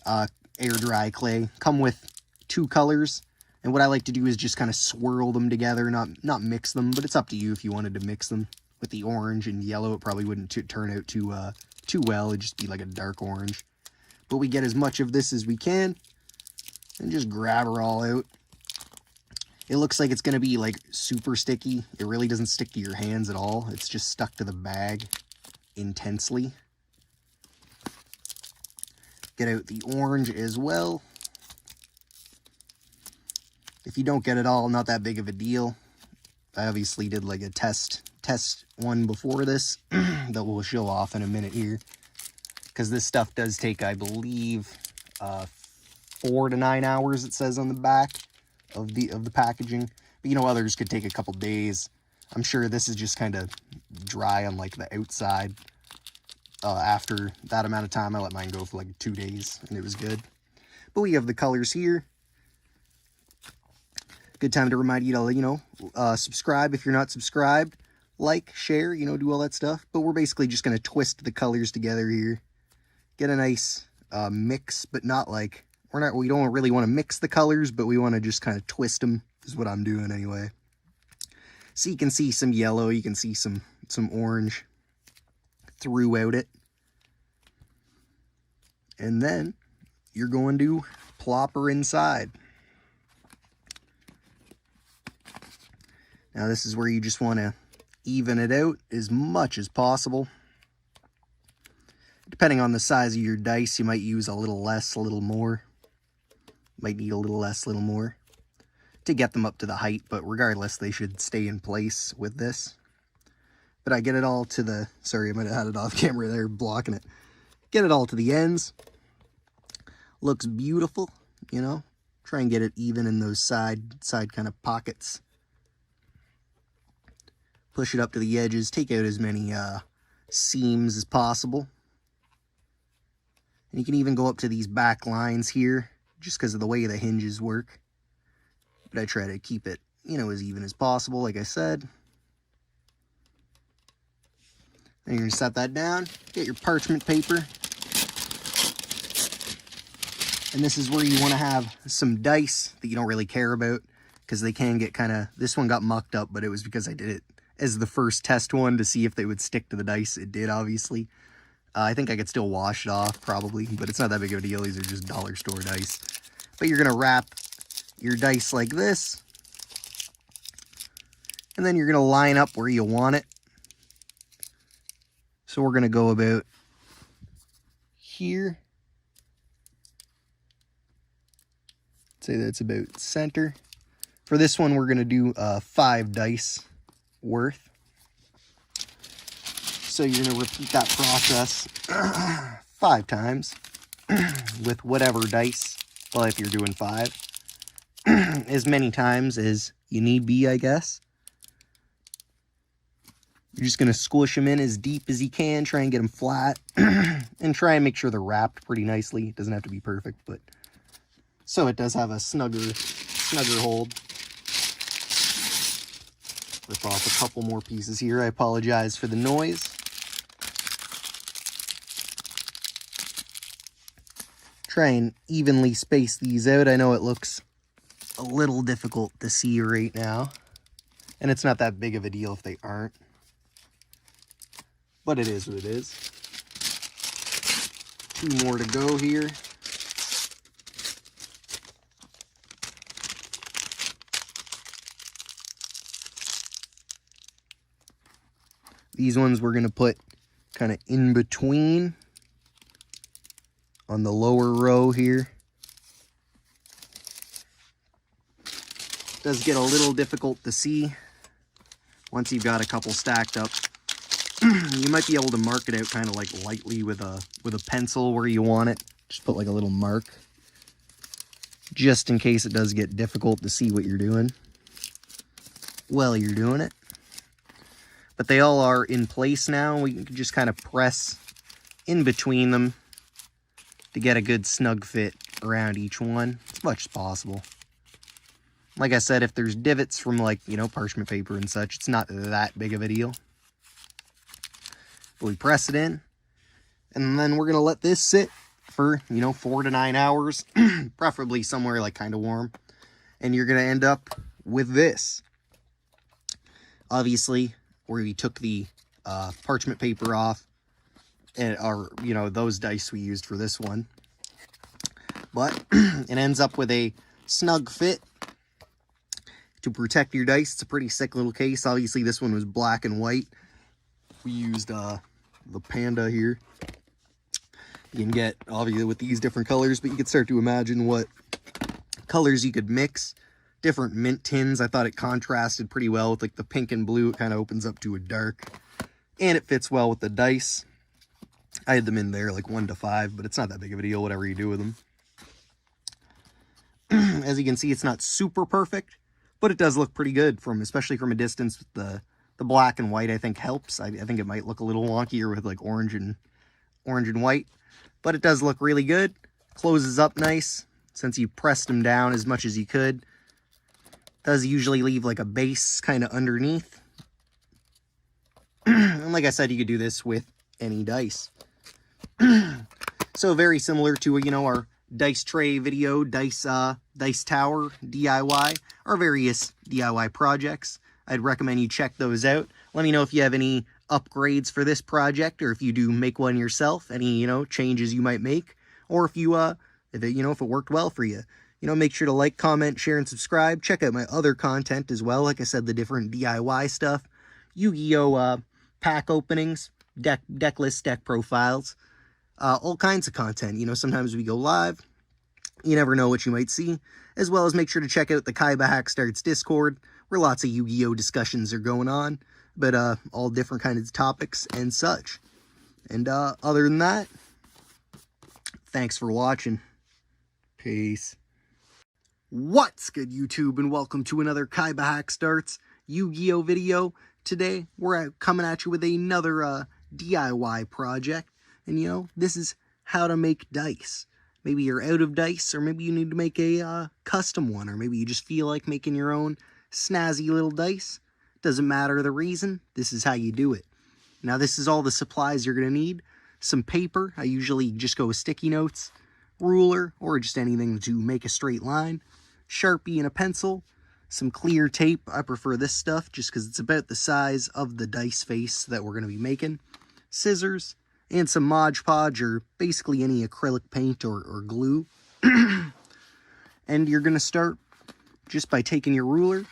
air dry clay, come with 2 colors. And what I like to do is just kind of swirl them together, not mix them, but it's up to you if you wanted to mix them. With the orange and yellow, it probably wouldn't turn out too well. It'd just be like a dark orange. But we get as much of this as we can, and just grab her all out. It looks like it's going to be like super sticky. It really doesn't stick to your hands at all. It's just stuck to the bag intensely. Get out the orange as well. If you don't get it all, not that big of a deal. I obviously did like a test one before this that we'll show off in a minute here, because this stuff does take, I believe, 4 to 9 hours, it says on the back of the packaging. But others could take a couple days. I'm sure this is just kind of dry on like the outside. After that amount of time, I let mine go for like 2 days, and it was good. But we have the colors here. Good time to remind you to, subscribe if you're not subscribed. Like, share, do all that stuff. But we're basically just going to twist the colors together here. Get a nice mix, but not like, we don't really want to mix the colors, but we want to just kind of twist them, is what I'm doing anyway. So you can see some yellow, you can see some orange throughout it. And then you're going to plop her inside. Now this is where you just want to even it out as much as possible. Depending on the size of your dice, you might use a little less, a little more. Might need a little less, a little more to get them up to the height, but regardless, they should stay in place with this. But I get it all to the, sorry, I might have had it off camera there, blocking it. Get it all to the ends. Looks beautiful, Try and get it even in those side kind of pockets. Push it up to the edges. Take out as many seams as possible. And you can even go up to these back lines here, just because of the way the hinges work. But I try to keep it, you know, as even as possible, like I said. Then you're going to set that down. Get your parchment paper. And this is where you want to have some dice that you don't really care about, because they can get kind of, this one got mucked up, but it was because I did it as the first test one to see if they would stick to the dice. It did, obviously. I think I could still wash it off, probably, but it's not that big of a deal. These are just dollar store dice. But you're going to wrap your dice like this, and then you're going to line up where you want it. So we're going to go about here. Say that's about center. For this one, we're going to do 5 dice worth. So you're going to repeat that process 5 times with whatever dice. Well, if you're doing 5, as many times as you need be, I guess. You're just going to squish them in as deep as you can, try and get them flat, and try and make sure they're wrapped pretty nicely. It doesn't have to be perfect, but so it does have a snugger hold. Rip off a couple more pieces here. I apologize for the noise. Try and evenly space these out. I know it looks a little difficult to see right now, and it's not that big of a deal if they aren't, but it is what it is. 2 more to go here. These ones we're going to put kind of in between on the lower row here. It does get a little difficult to see once you've got a couple stacked up. You might be able to mark it out kind of like lightly with a pencil where you want it. Just put like a little mark, just in case it does get difficult to see what you're doing while you're doing it. But they all are in place now. We can just kind of press in between them to get a good snug fit around each one as much as possible. Like I said, if there's divots from, like, you know, parchment paper and such, it's not that big of a deal. But we press it in, and then we're going to let this sit for, you know, 4 to 9 hours, preferably somewhere like kind of warm. And you're going to end up with this. Obviously, where we took the parchment paper off, and our, you know, those dice we used for this one. But it ends up with a snug fit to protect your dice. It's a pretty sick little case. Obviously, this one was black and white. We used the panda here. You can get, obviously, with these different colors, but you can start to imagine what colors you could mix. Different mint tins. I thought it contrasted pretty well with like the pink and blue. It kind of opens up to a dark, and it fits well with the dice. I had them in there like 1 to 5, but it's not that big of a deal whatever you do with them. As you can see, it's not super perfect, but it does look pretty good, especially from a distance. With the black and white, I think helps. I think it might look a little wonkier with like orange and white, but it does look really good. Closes up nice since you pressed them down as much as you could. Does usually leave like a base kind of underneath. And like I said, you could do this with any dice. So very similar to, you know, our dice tray video, dice tower DIY, our various DIY projects. I'd recommend you check those out. Let me know if you have any upgrades for this project, or if you do make one yourself, any, you know, changes you might make, or if you if it worked well for you. You know, make sure to like, comment, share, and subscribe. Check out my other content as well. Like I said, the different DIY stuff, Yu-Gi-Oh! Pack openings, deck lists, deck profiles, all kinds of content. You know, sometimes we go live. You never know what you might see. As well as make sure to check out the KaibaHacksDartz Discord, where lots of Yu-Gi-Oh! Discussions are going on, but all different kinds of topics and such. And other than that, thanks for watching. Peace. What's good, YouTube, and welcome to another KaibaHacksDartz Yu-Gi-Oh video. Today, we're coming at you with another DIY project, and this is how to make dice. Maybe you're out of dice, or maybe you need to make a custom one, or maybe you just feel like making your own snazzy little dice. Doesn't matter the reason, this is how you do it. Now, this is all the supplies you're going to need. Some paper, I usually just go with sticky notes, ruler, or just anything to make a straight line, Sharpie and a pencil, some clear tape. I prefer this stuff just because it's about the size of the dice face that we're going to be making, scissors, and some Mod Podge, or basically any acrylic paint or glue. And you're going to start just by taking your ruler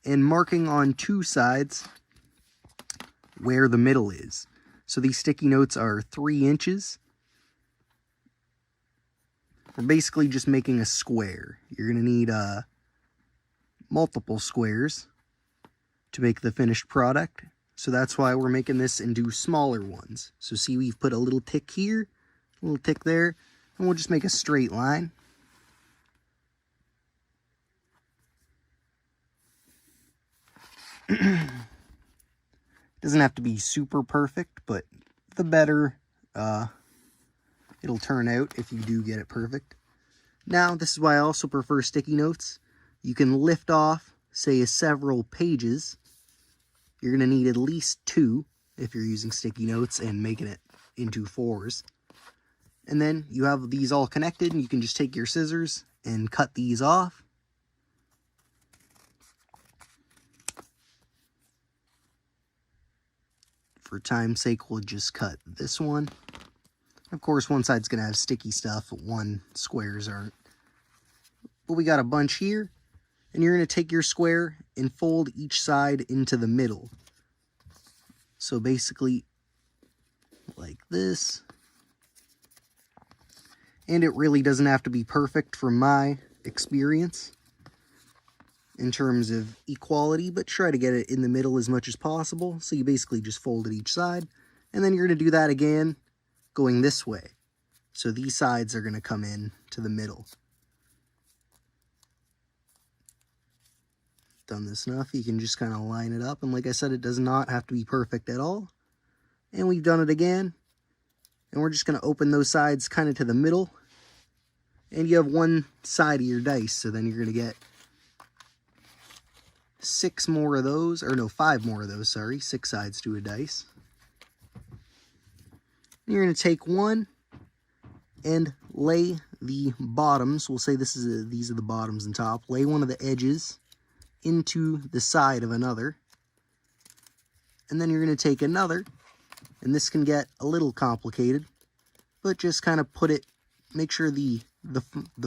and marking on two sides where the middle is. So these sticky notes are 3 inches. We're basically just making a square. You're going to need multiple squares to make the finished product. So that's why we're making this into smaller ones. So see, we've put a little tick here, a little tick there, and we'll just make a straight line. Doesn't have to be super perfect, but the better it'll turn out if you do get it perfect. Now, this is why I also prefer sticky notes. You can lift off, say, several pages. You're going to need at least 2 if you're using sticky notes and making it into 4s. And then you have these all connected, and you can just take your scissors and cut these off. For time's sake, we'll just cut this one. Of course, one side's going to have sticky stuff, one squares aren't. But we got a bunch here, and you're going to take your square and fold each side into the middle. So basically, like this. And it really doesn't have to be perfect from my experience in terms of equality, but try to get it in the middle as much as possible. So you basically just fold it each side, and then you're going to do that again going this way. So these sides are going to come in to the middle. Done this enough, you can just kind of line it up, and like I said, it does not have to be perfect at all. And we've done it again, and we're just going to open those sides kind of to the middle, and you have one side of your dice. So then you're going to get 6 more of those, or no, 5 more of those, sorry, 6 sides to a dice. You're going to take one and lay the bottoms. We'll say these are the bottoms and top. Lay one of the edges into the side of another. And then you're going to take another, and this can get a little complicated, but just kind of put it, make sure the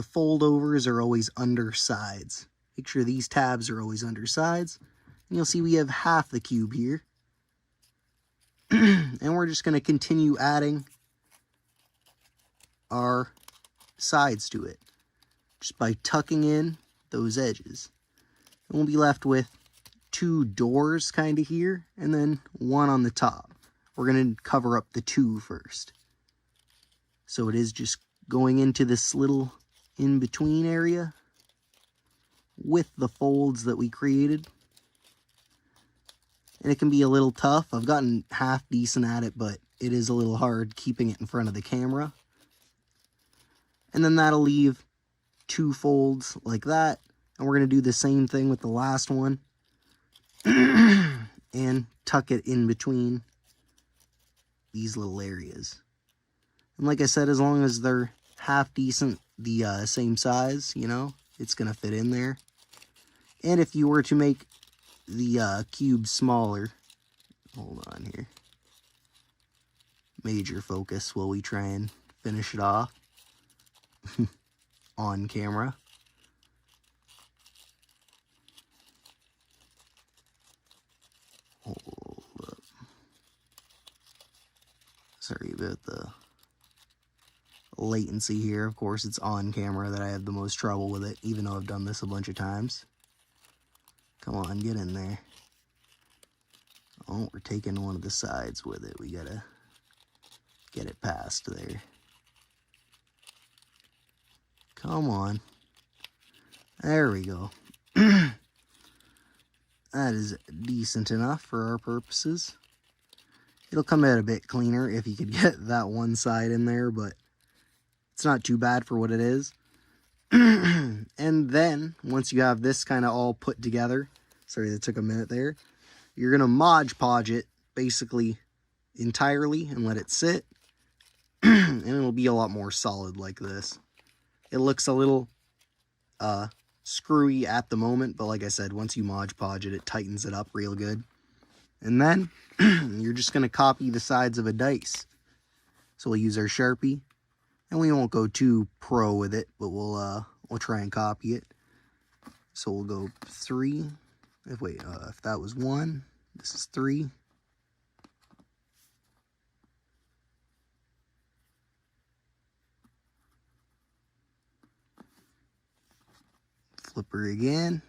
fold overs are always under sides. Make sure these tabs are always under sides. And you'll see we have half the cube here. And we're just going to continue adding our sides to it, just by tucking in those edges. And we'll be left with 2 doors kind of here, and then 1 on the top. We're going to cover up the 2 first. So it is just going into this little in-between area with the folds that we created. And it can be a little tough. I've gotten half decent at it, but it is a little hard keeping it in front of the camera. And then that'll leave 2 folds like that. And we're going to do the same thing with the last one. And tuck it in between these little areas. And like I said, as long as they're half decent, the same size, it's going to fit in there. And if you were to make the cube smaller, hold on here, major focus while we try and finish it off on camera. Hold up. Sorry about the latency here. Of course, it's on camera that I have the most trouble with it, even though I've done this a bunch of times. Come on, get in there. Oh, we're taking one of the sides with it. We gotta get it past there. Come on. There we go. That is decent enough for our purposes. It'll come out a bit cleaner if you could get that one side in there, but it's not too bad for what it is. And then, once you have this kind of all put together, sorry that took a minute there, you're going to Mod Podge it basically entirely and let it sit. And it'll be a lot more solid like this. It looks a little screwy at the moment, but like I said, once you Mod Podge it, it tightens it up real good. And then you're just going to copy the sides of a dice. So we'll use our Sharpie, and we won't go too pro with it, but we'll try and copy it. So we'll go 3. If that was 1, this is 3. Flipper again.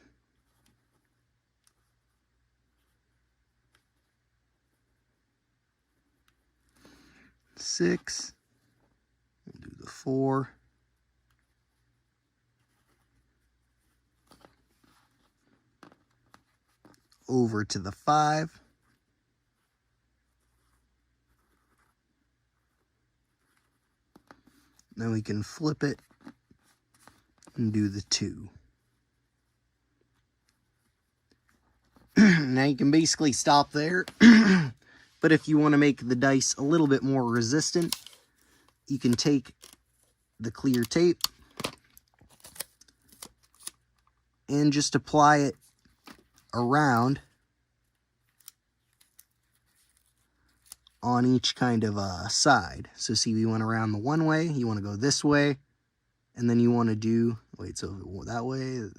6. We'll do the 4. Over to the 5. Then we can flip it and do the 2. Now you can basically stop there. But if you want to make the dice a little bit more resistant, you can take the clear tape and just apply it around on each kind of side. So see, we went around the one way, you want to go this way, and then you want to do, so that way,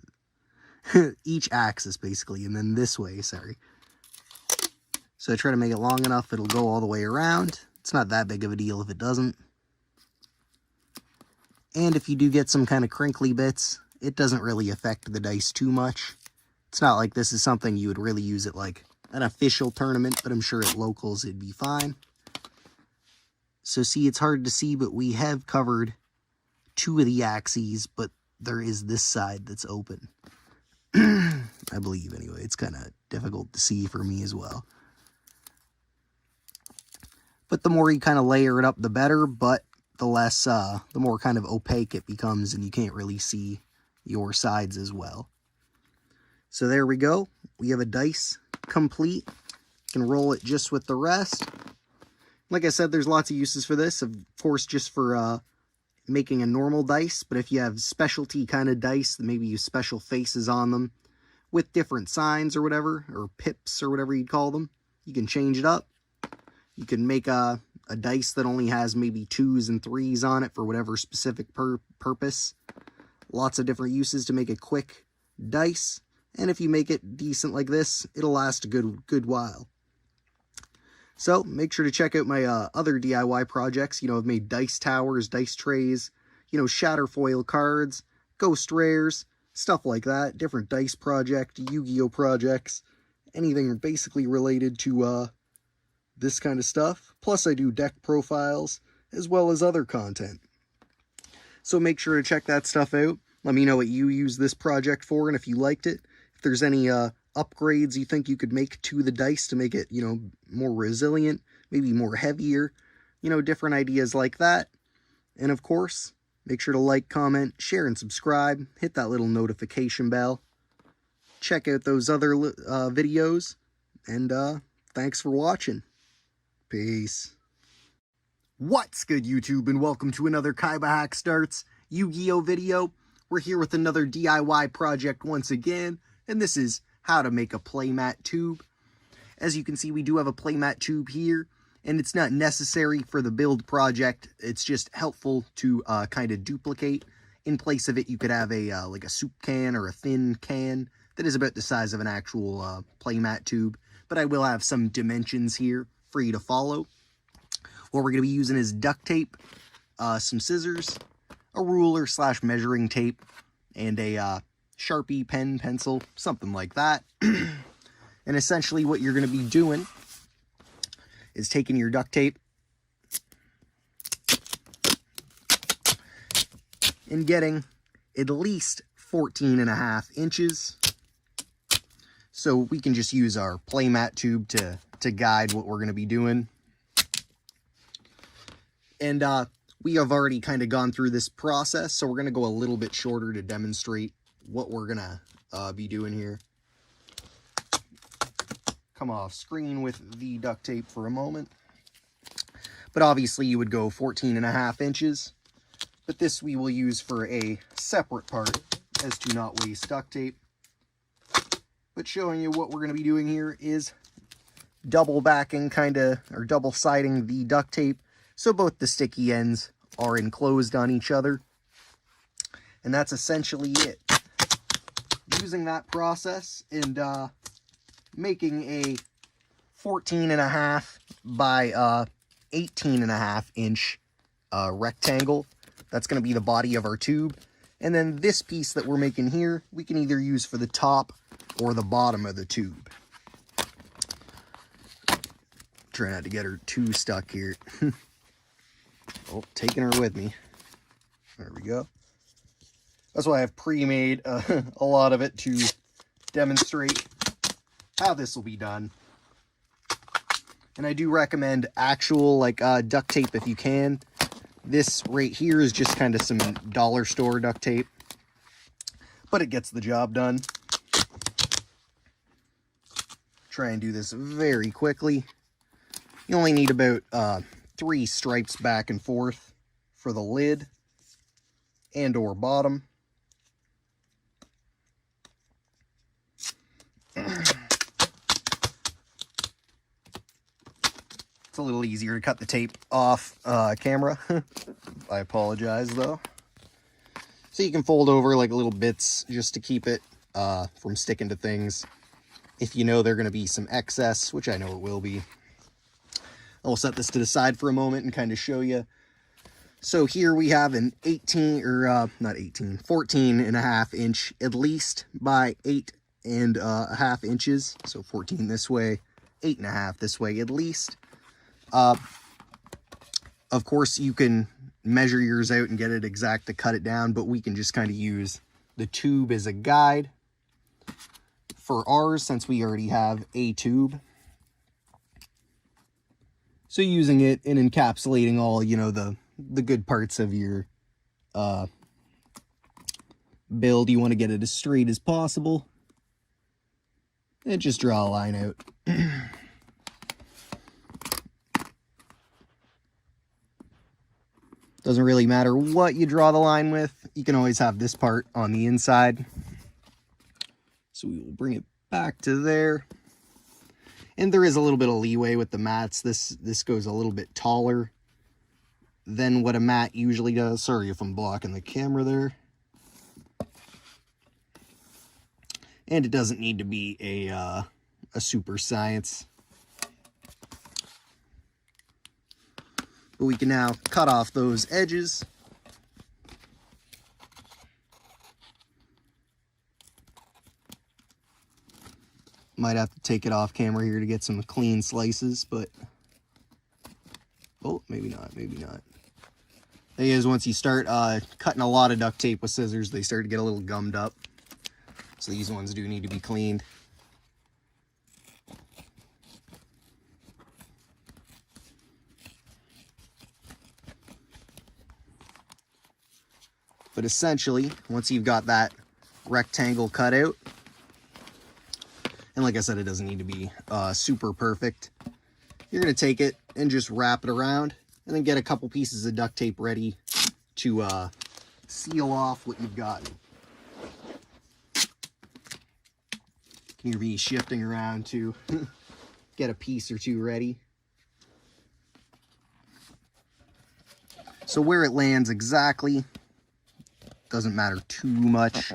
each axis basically, and then this way, sorry. So I try to make it long enough, it'll go all the way around. It's not that big of a deal if it doesn't. And if you do get some kind of crinkly bits, it doesn't really affect the dice too much. It's not like this is something you would really use at like an official tournament, but I'm sure at locals it'd be fine. So see, it's hard to see, but we have covered 2 of the axes, but there is this side that's open. I believe, anyway. It's kind of difficult to see for me as well. But the more you kind of layer it up, the better, but the less, the more kind of opaque it becomes, and you can't really see your sides as well. So there we go. We have a dice complete. You can roll it just with the rest. Like I said, there's lots of uses for this. Of course, just for making a normal dice, but if you have specialty kind of dice, maybe use special faces on them with different signs or whatever, or pips or whatever you'd call them, you can change it up. You can make a dice that only has maybe 2s and 3s on it for whatever specific purpose. Lots of different uses to make a quick dice, and if you make it decent like this, it'll last a good while. So make sure to check out my other DIY projects. I've made dice towers, dice trays, shatterfoil cards, ghost rares, stuff like that. Different dice project, Yu-Gi-Oh projects, anything basically related to this kind of stuff. Plus I do deck profiles as well as other content. So make sure to check that stuff out. Let me know what you use this project for and if you liked it. If there's any upgrades you think you could make to the dice to make it, more resilient, maybe more heavier, different ideas like that. And of course, make sure to like, comment, share, and subscribe. Hit that little notification bell. Check out those other videos. And thanks for watching. Peace. What's good, YouTube, and welcome to another KaibaHacksDartz Yu-Gi-Oh video. We're here with another DIY project once again, and this is how to make a playmat tube. As you can see, we do have a playmat tube here, and it's not necessary for the build project. It's just helpful to kind of duplicate. In place of it, you could have a like a soup can or a thin can that is about the size of an actual playmat tube, but I will have some dimensions here for you to follow. What we're going to be using is duct tape, some scissors, a ruler / measuring tape, and a Sharpie, pen, pencil, something like that. And essentially what you're going to be doing is taking your duct tape and getting at least 14.5 inches. So we can just use our playmat tube to guide what we're going to be doing. And we have already kind of gone through this process, so we're going to go a little bit shorter to demonstrate what we're going to be doing here. Come off screen with the duct tape for a moment. But obviously you would go 14.5 inches. But this we will use for a separate part, as to not waste duct tape. But showing you what we're going to be doing here is double backing or double siding the duct tape so both the sticky ends are enclosed on each other. And that's essentially it. Using that process and making a 14.5 by 18.5 inch rectangle. That's going to be the body of our tube. And then this piece that we're making here, we can either use for the top or the bottom of the tube. Try not to get her too stuck here. Oh, taking her with me. There we go. That's why I've pre-made a lot of it to demonstrate how this will be done. And I do recommend actual duct tape if you can. This right here is just kind of some dollar store duct tape, but it gets the job done. Try and do this very quickly. You only need about 3 stripes back and forth for the lid and or bottom. It's a little easier to cut the tape off camera. I apologize though. So you can fold over like little bits just to keep it from sticking to things. If you know they're going to be some excess, which I know it will be. I'll set this to the side for a moment and kind of show you. So here we have an 14.5 inch at least by 8.5 inches. So 14 this way, 8.5 this way at least. Of course, you can measure yours out and get it exact to cut it down, but we can just kind of use the tube as a guide for ours since we already have a tube. So using it and encapsulating all, you know, the good parts of your build, you want to get it as straight as possible. And just draw a line out. Doesn't really matter what you draw the line with. You can always have this part on the inside. So we will bring it back to there. And there is a little bit of leeway with the mats. This goes a little bit taller than what a mat usually does. Sorry if I'm blocking the camera there. And it doesn't need to be a super science. But we can now cut off those edges. Might have to take it off camera here to get some clean slices, but oh, maybe not, maybe not. Thing is, once you start cutting a lot of duct tape with scissors, they start to get a little gummed up. So these ones do need to be cleaned. But essentially, once you've got that rectangle cut out, and like I said, it doesn't need to be super perfect, you're going to take it and just wrap it around, and then get a couple pieces of duct tape ready to seal off what you've got. Can you be shifting around to get a piece or two ready? So where it lands exactly doesn't matter too much,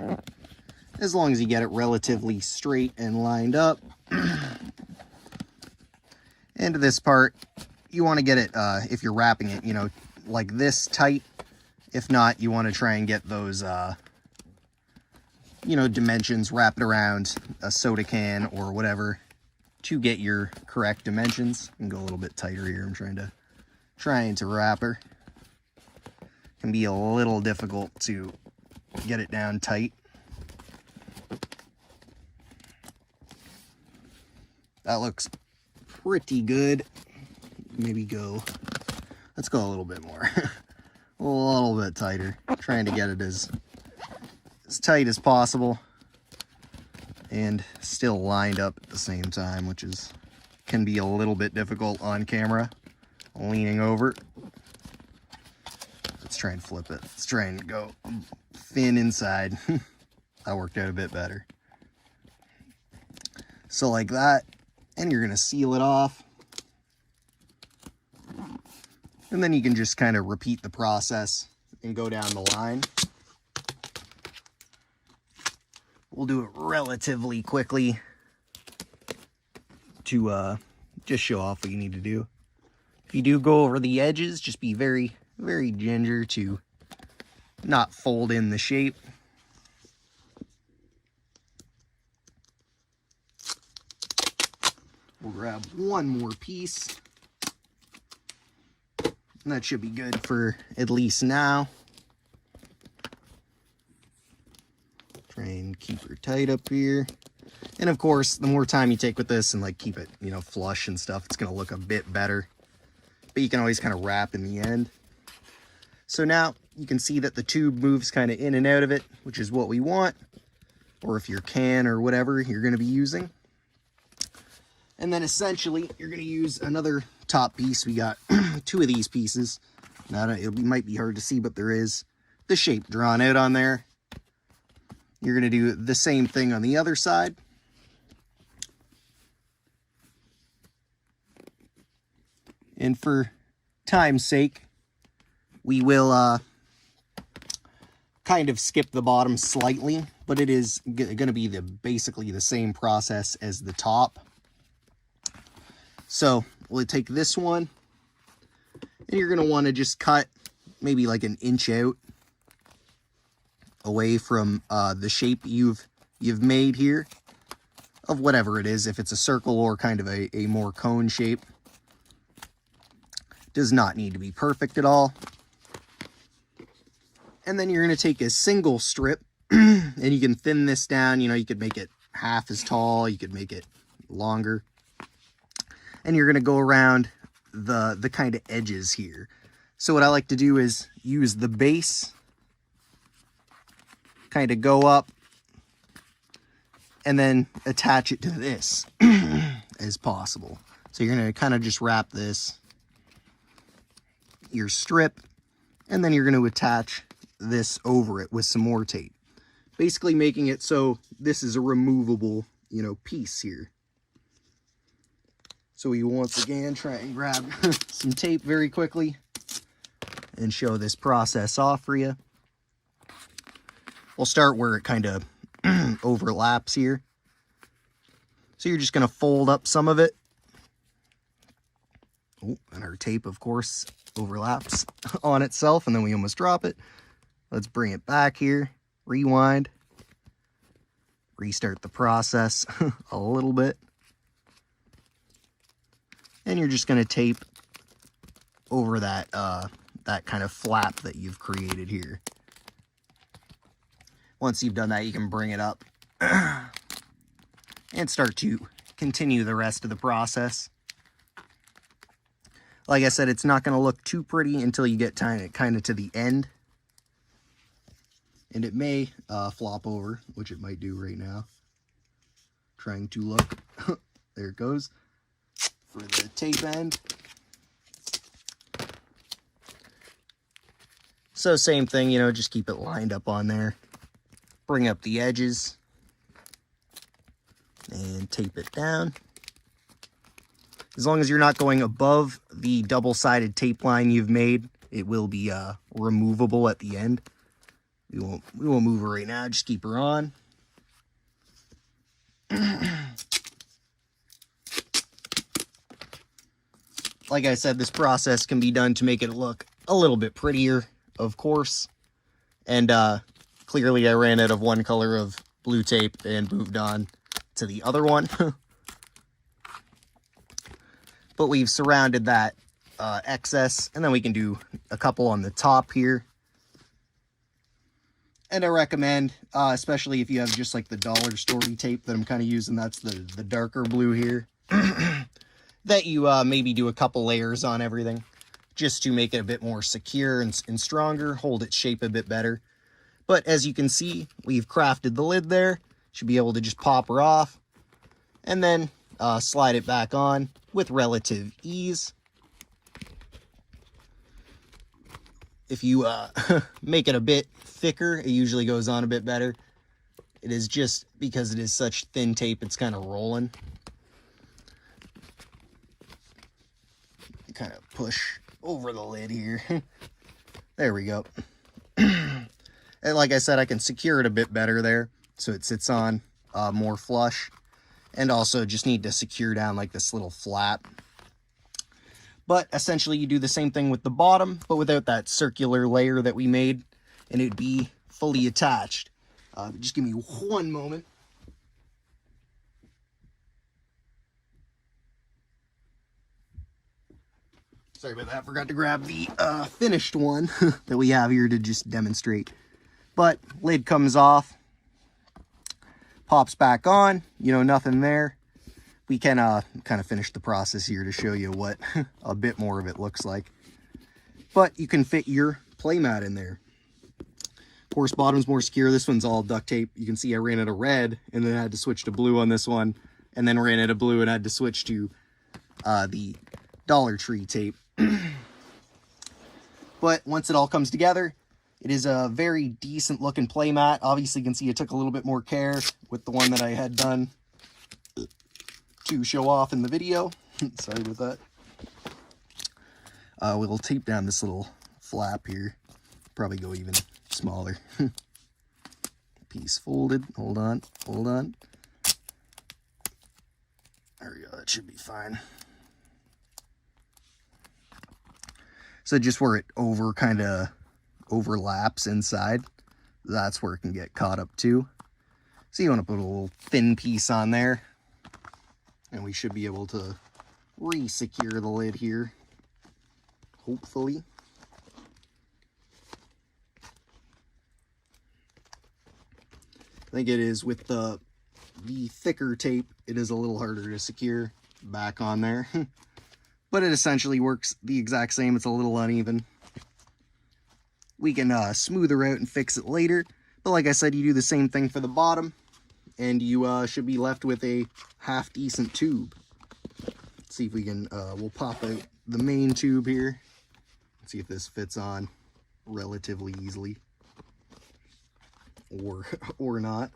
as long as you get it relatively straight and lined up. And this part, you want to get it, if you're wrapping it, you know, like this tight. If not, you want to try and get those, you know, dimensions, wrap it around a soda can or whatever to get your correct dimensions. And go a little bit tighter here. I'm trying to wrap her. Can be a little difficult to get it down tight. That looks pretty good. Maybe let's go a little bit more. A little bit tighter. Trying to get it as tight as possible and still lined up at the same time, which can be a little bit difficult on camera. Leaning over. Let's try and flip it. Let's try and go thin inside. That worked out a bit better. So like that, and you're gonna seal it off. And then you can just kind of repeat the process and go down the line. We'll do it relatively quickly to just show off what you need to do. If you do go over the edges, just be very, very ginger to not fold in the shape. We'll grab one more piece. And that should be good for at least now. Try and keep her tight up here. And of course, the more time you take with this and like keep it, you know, flush and stuff, it's gonna look a bit better. But you can always kind of wrap in the end. So now you can see that the tube moves kind of in and out of it, which is what we want. Or if your can or whatever you're gonna be using. And then essentially, you're going to use another top piece. We got two of these pieces. Now, it might be hard to see, but there is the shape drawn out on there. You're going to do the same thing on the other side. And for time's sake, we will kind of skip the bottom slightly, but it is going to be basically the same process as the top. So we'll take this one, and you're going to want to just cut maybe like an inch out away from the shape you've made here of whatever it is. If it's a circle or kind of a more cone shape, does not need to be perfect at all. And then you're going to take a single strip and you can thin this down. You know, you could make it half as tall, you could make it longer. And you're going to go around the kind of edges here. So what I like to do is use the base, kind of go up, and then attach it to this as possible. So you're going to kind of just wrap your strip, and then you're going to attach this over it with some more tape. Basically making it so this is a removable, you know, piece here. So we once again try and grab some tape very quickly and show this process off for you. We'll start where it kind of overlaps here. So you're just going to fold up some of it. Oh, and our tape, of course, overlaps on itself, and then we almost drop it. Let's bring it back here, rewind, restart the process a little bit. And you're just going to tape over that that kind of flap that you've created here. Once you've done that, you can bring it up and start to continue the rest of the process. Like I said, it's not going to look too pretty until you get kind of to the end. And it may flop over, which it might do right now. Trying to look. There it goes. For the tape end. So same thing, you know, just keep it lined up on there. Bring up the edges. And tape it down. As long as you're not going above the double-sided tape line you've made, it will be removable at the end. We won't move her right now, just keep her on. Like I said, this process can be done to make it look a little bit prettier, of course. And clearly I ran out of one color of blue tape and moved on to the other one. But we've surrounded that excess, and then we can do a couple on the top here. And I recommend, especially if you have just like the dollar store tape that I'm kind of using, that's the darker blue here, that you maybe do a couple layers on everything just to make it a bit more secure and stronger, hold its shape a bit better. But as you can see, we've crafted the lid there. Should be able to just pop her off and then slide it back on with relative ease. If you make it a bit thicker, it usually goes on a bit better. It is just because it is such thin tape, it's kind of rolling. Kind of push over the lid here. There we go. And like I said, I can secure it a bit better there so it sits on more flush. And also just need to secure down like this little flap. But essentially you do the same thing with the bottom, but without that circular layer that we made, and it'd be fully attached. Just give me one moment. Sorry about that, forgot to grab the finished one that we have here to just demonstrate. But lid comes off, pops back on, you know, nothing there. We can kind of finish the process here to show you what a bit more of it looks like. But you can fit your playmat in there. Of course, bottom's more secure. This one's all duct tape. You can see I ran out of red and then I had to switch to blue on this one, and then ran out of blue and had to switch to the Dollar Tree tape. But once it all comes together, it is a very decent looking playmat. Obviously you can see I took a little bit more care with the one that I had done to show off in the video. Sorry about that. We'll tape down this little flap here. Probably go even smaller. Piece folded. Hold on. Hold on. There we go. That should be fine. So just where it kind of overlaps inside, that's where it can get caught up to. So you want to put a little thin piece on there, and we should be able to re-secure the lid here, hopefully. I think it is with the thicker tape, it is a little harder to secure back on there. But it essentially works the exact same. It's a little uneven. We can smooth her out and fix it later. But like I said, you do the same thing for the bottom, and you should be left with a half-decent tube. Let's see if we can, we'll pop out the main tube here. Let's see if this fits on relatively easily. Or not.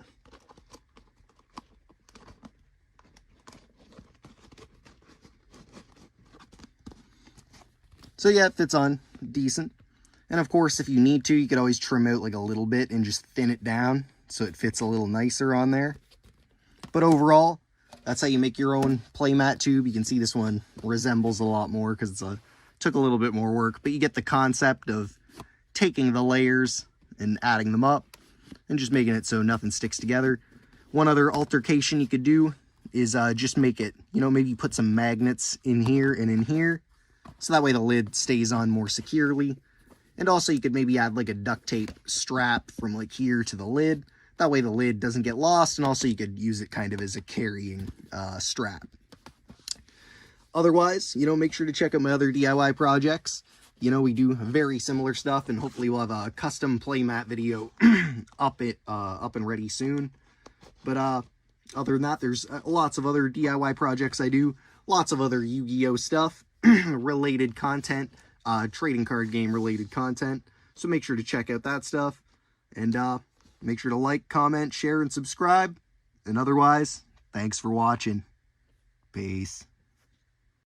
So yeah, it fits on decent. And of course, if you need to, you could always trim out like a little bit and just thin it down so it fits a little nicer on there. But overall, that's how you make your own playmat tube. You can see this one resembles a lot more because it's took a little bit more work, but you get the concept of taking the layers and adding them up and just making it so nothing sticks together. One other altercation you could do is just make it, you know, maybe put some magnets in here and in here, so that way the lid stays on more securely. And also you could maybe add like a duct tape strap from like here to the lid. That way the lid doesn't get lost, and also you could use it kind of as a carrying strap. Otherwise, you know, make sure to check out my other DIY projects. You know, we do very similar stuff, and hopefully we'll have a custom playmat video up and ready soon. But other than that, there's lots of other DIY projects I do, lots of other Yu-Gi-Oh stuff, related content, trading card game related content. So make sure to check out that stuff, and make sure to like, comment, share, and subscribe. And otherwise, thanks for watching. Peace.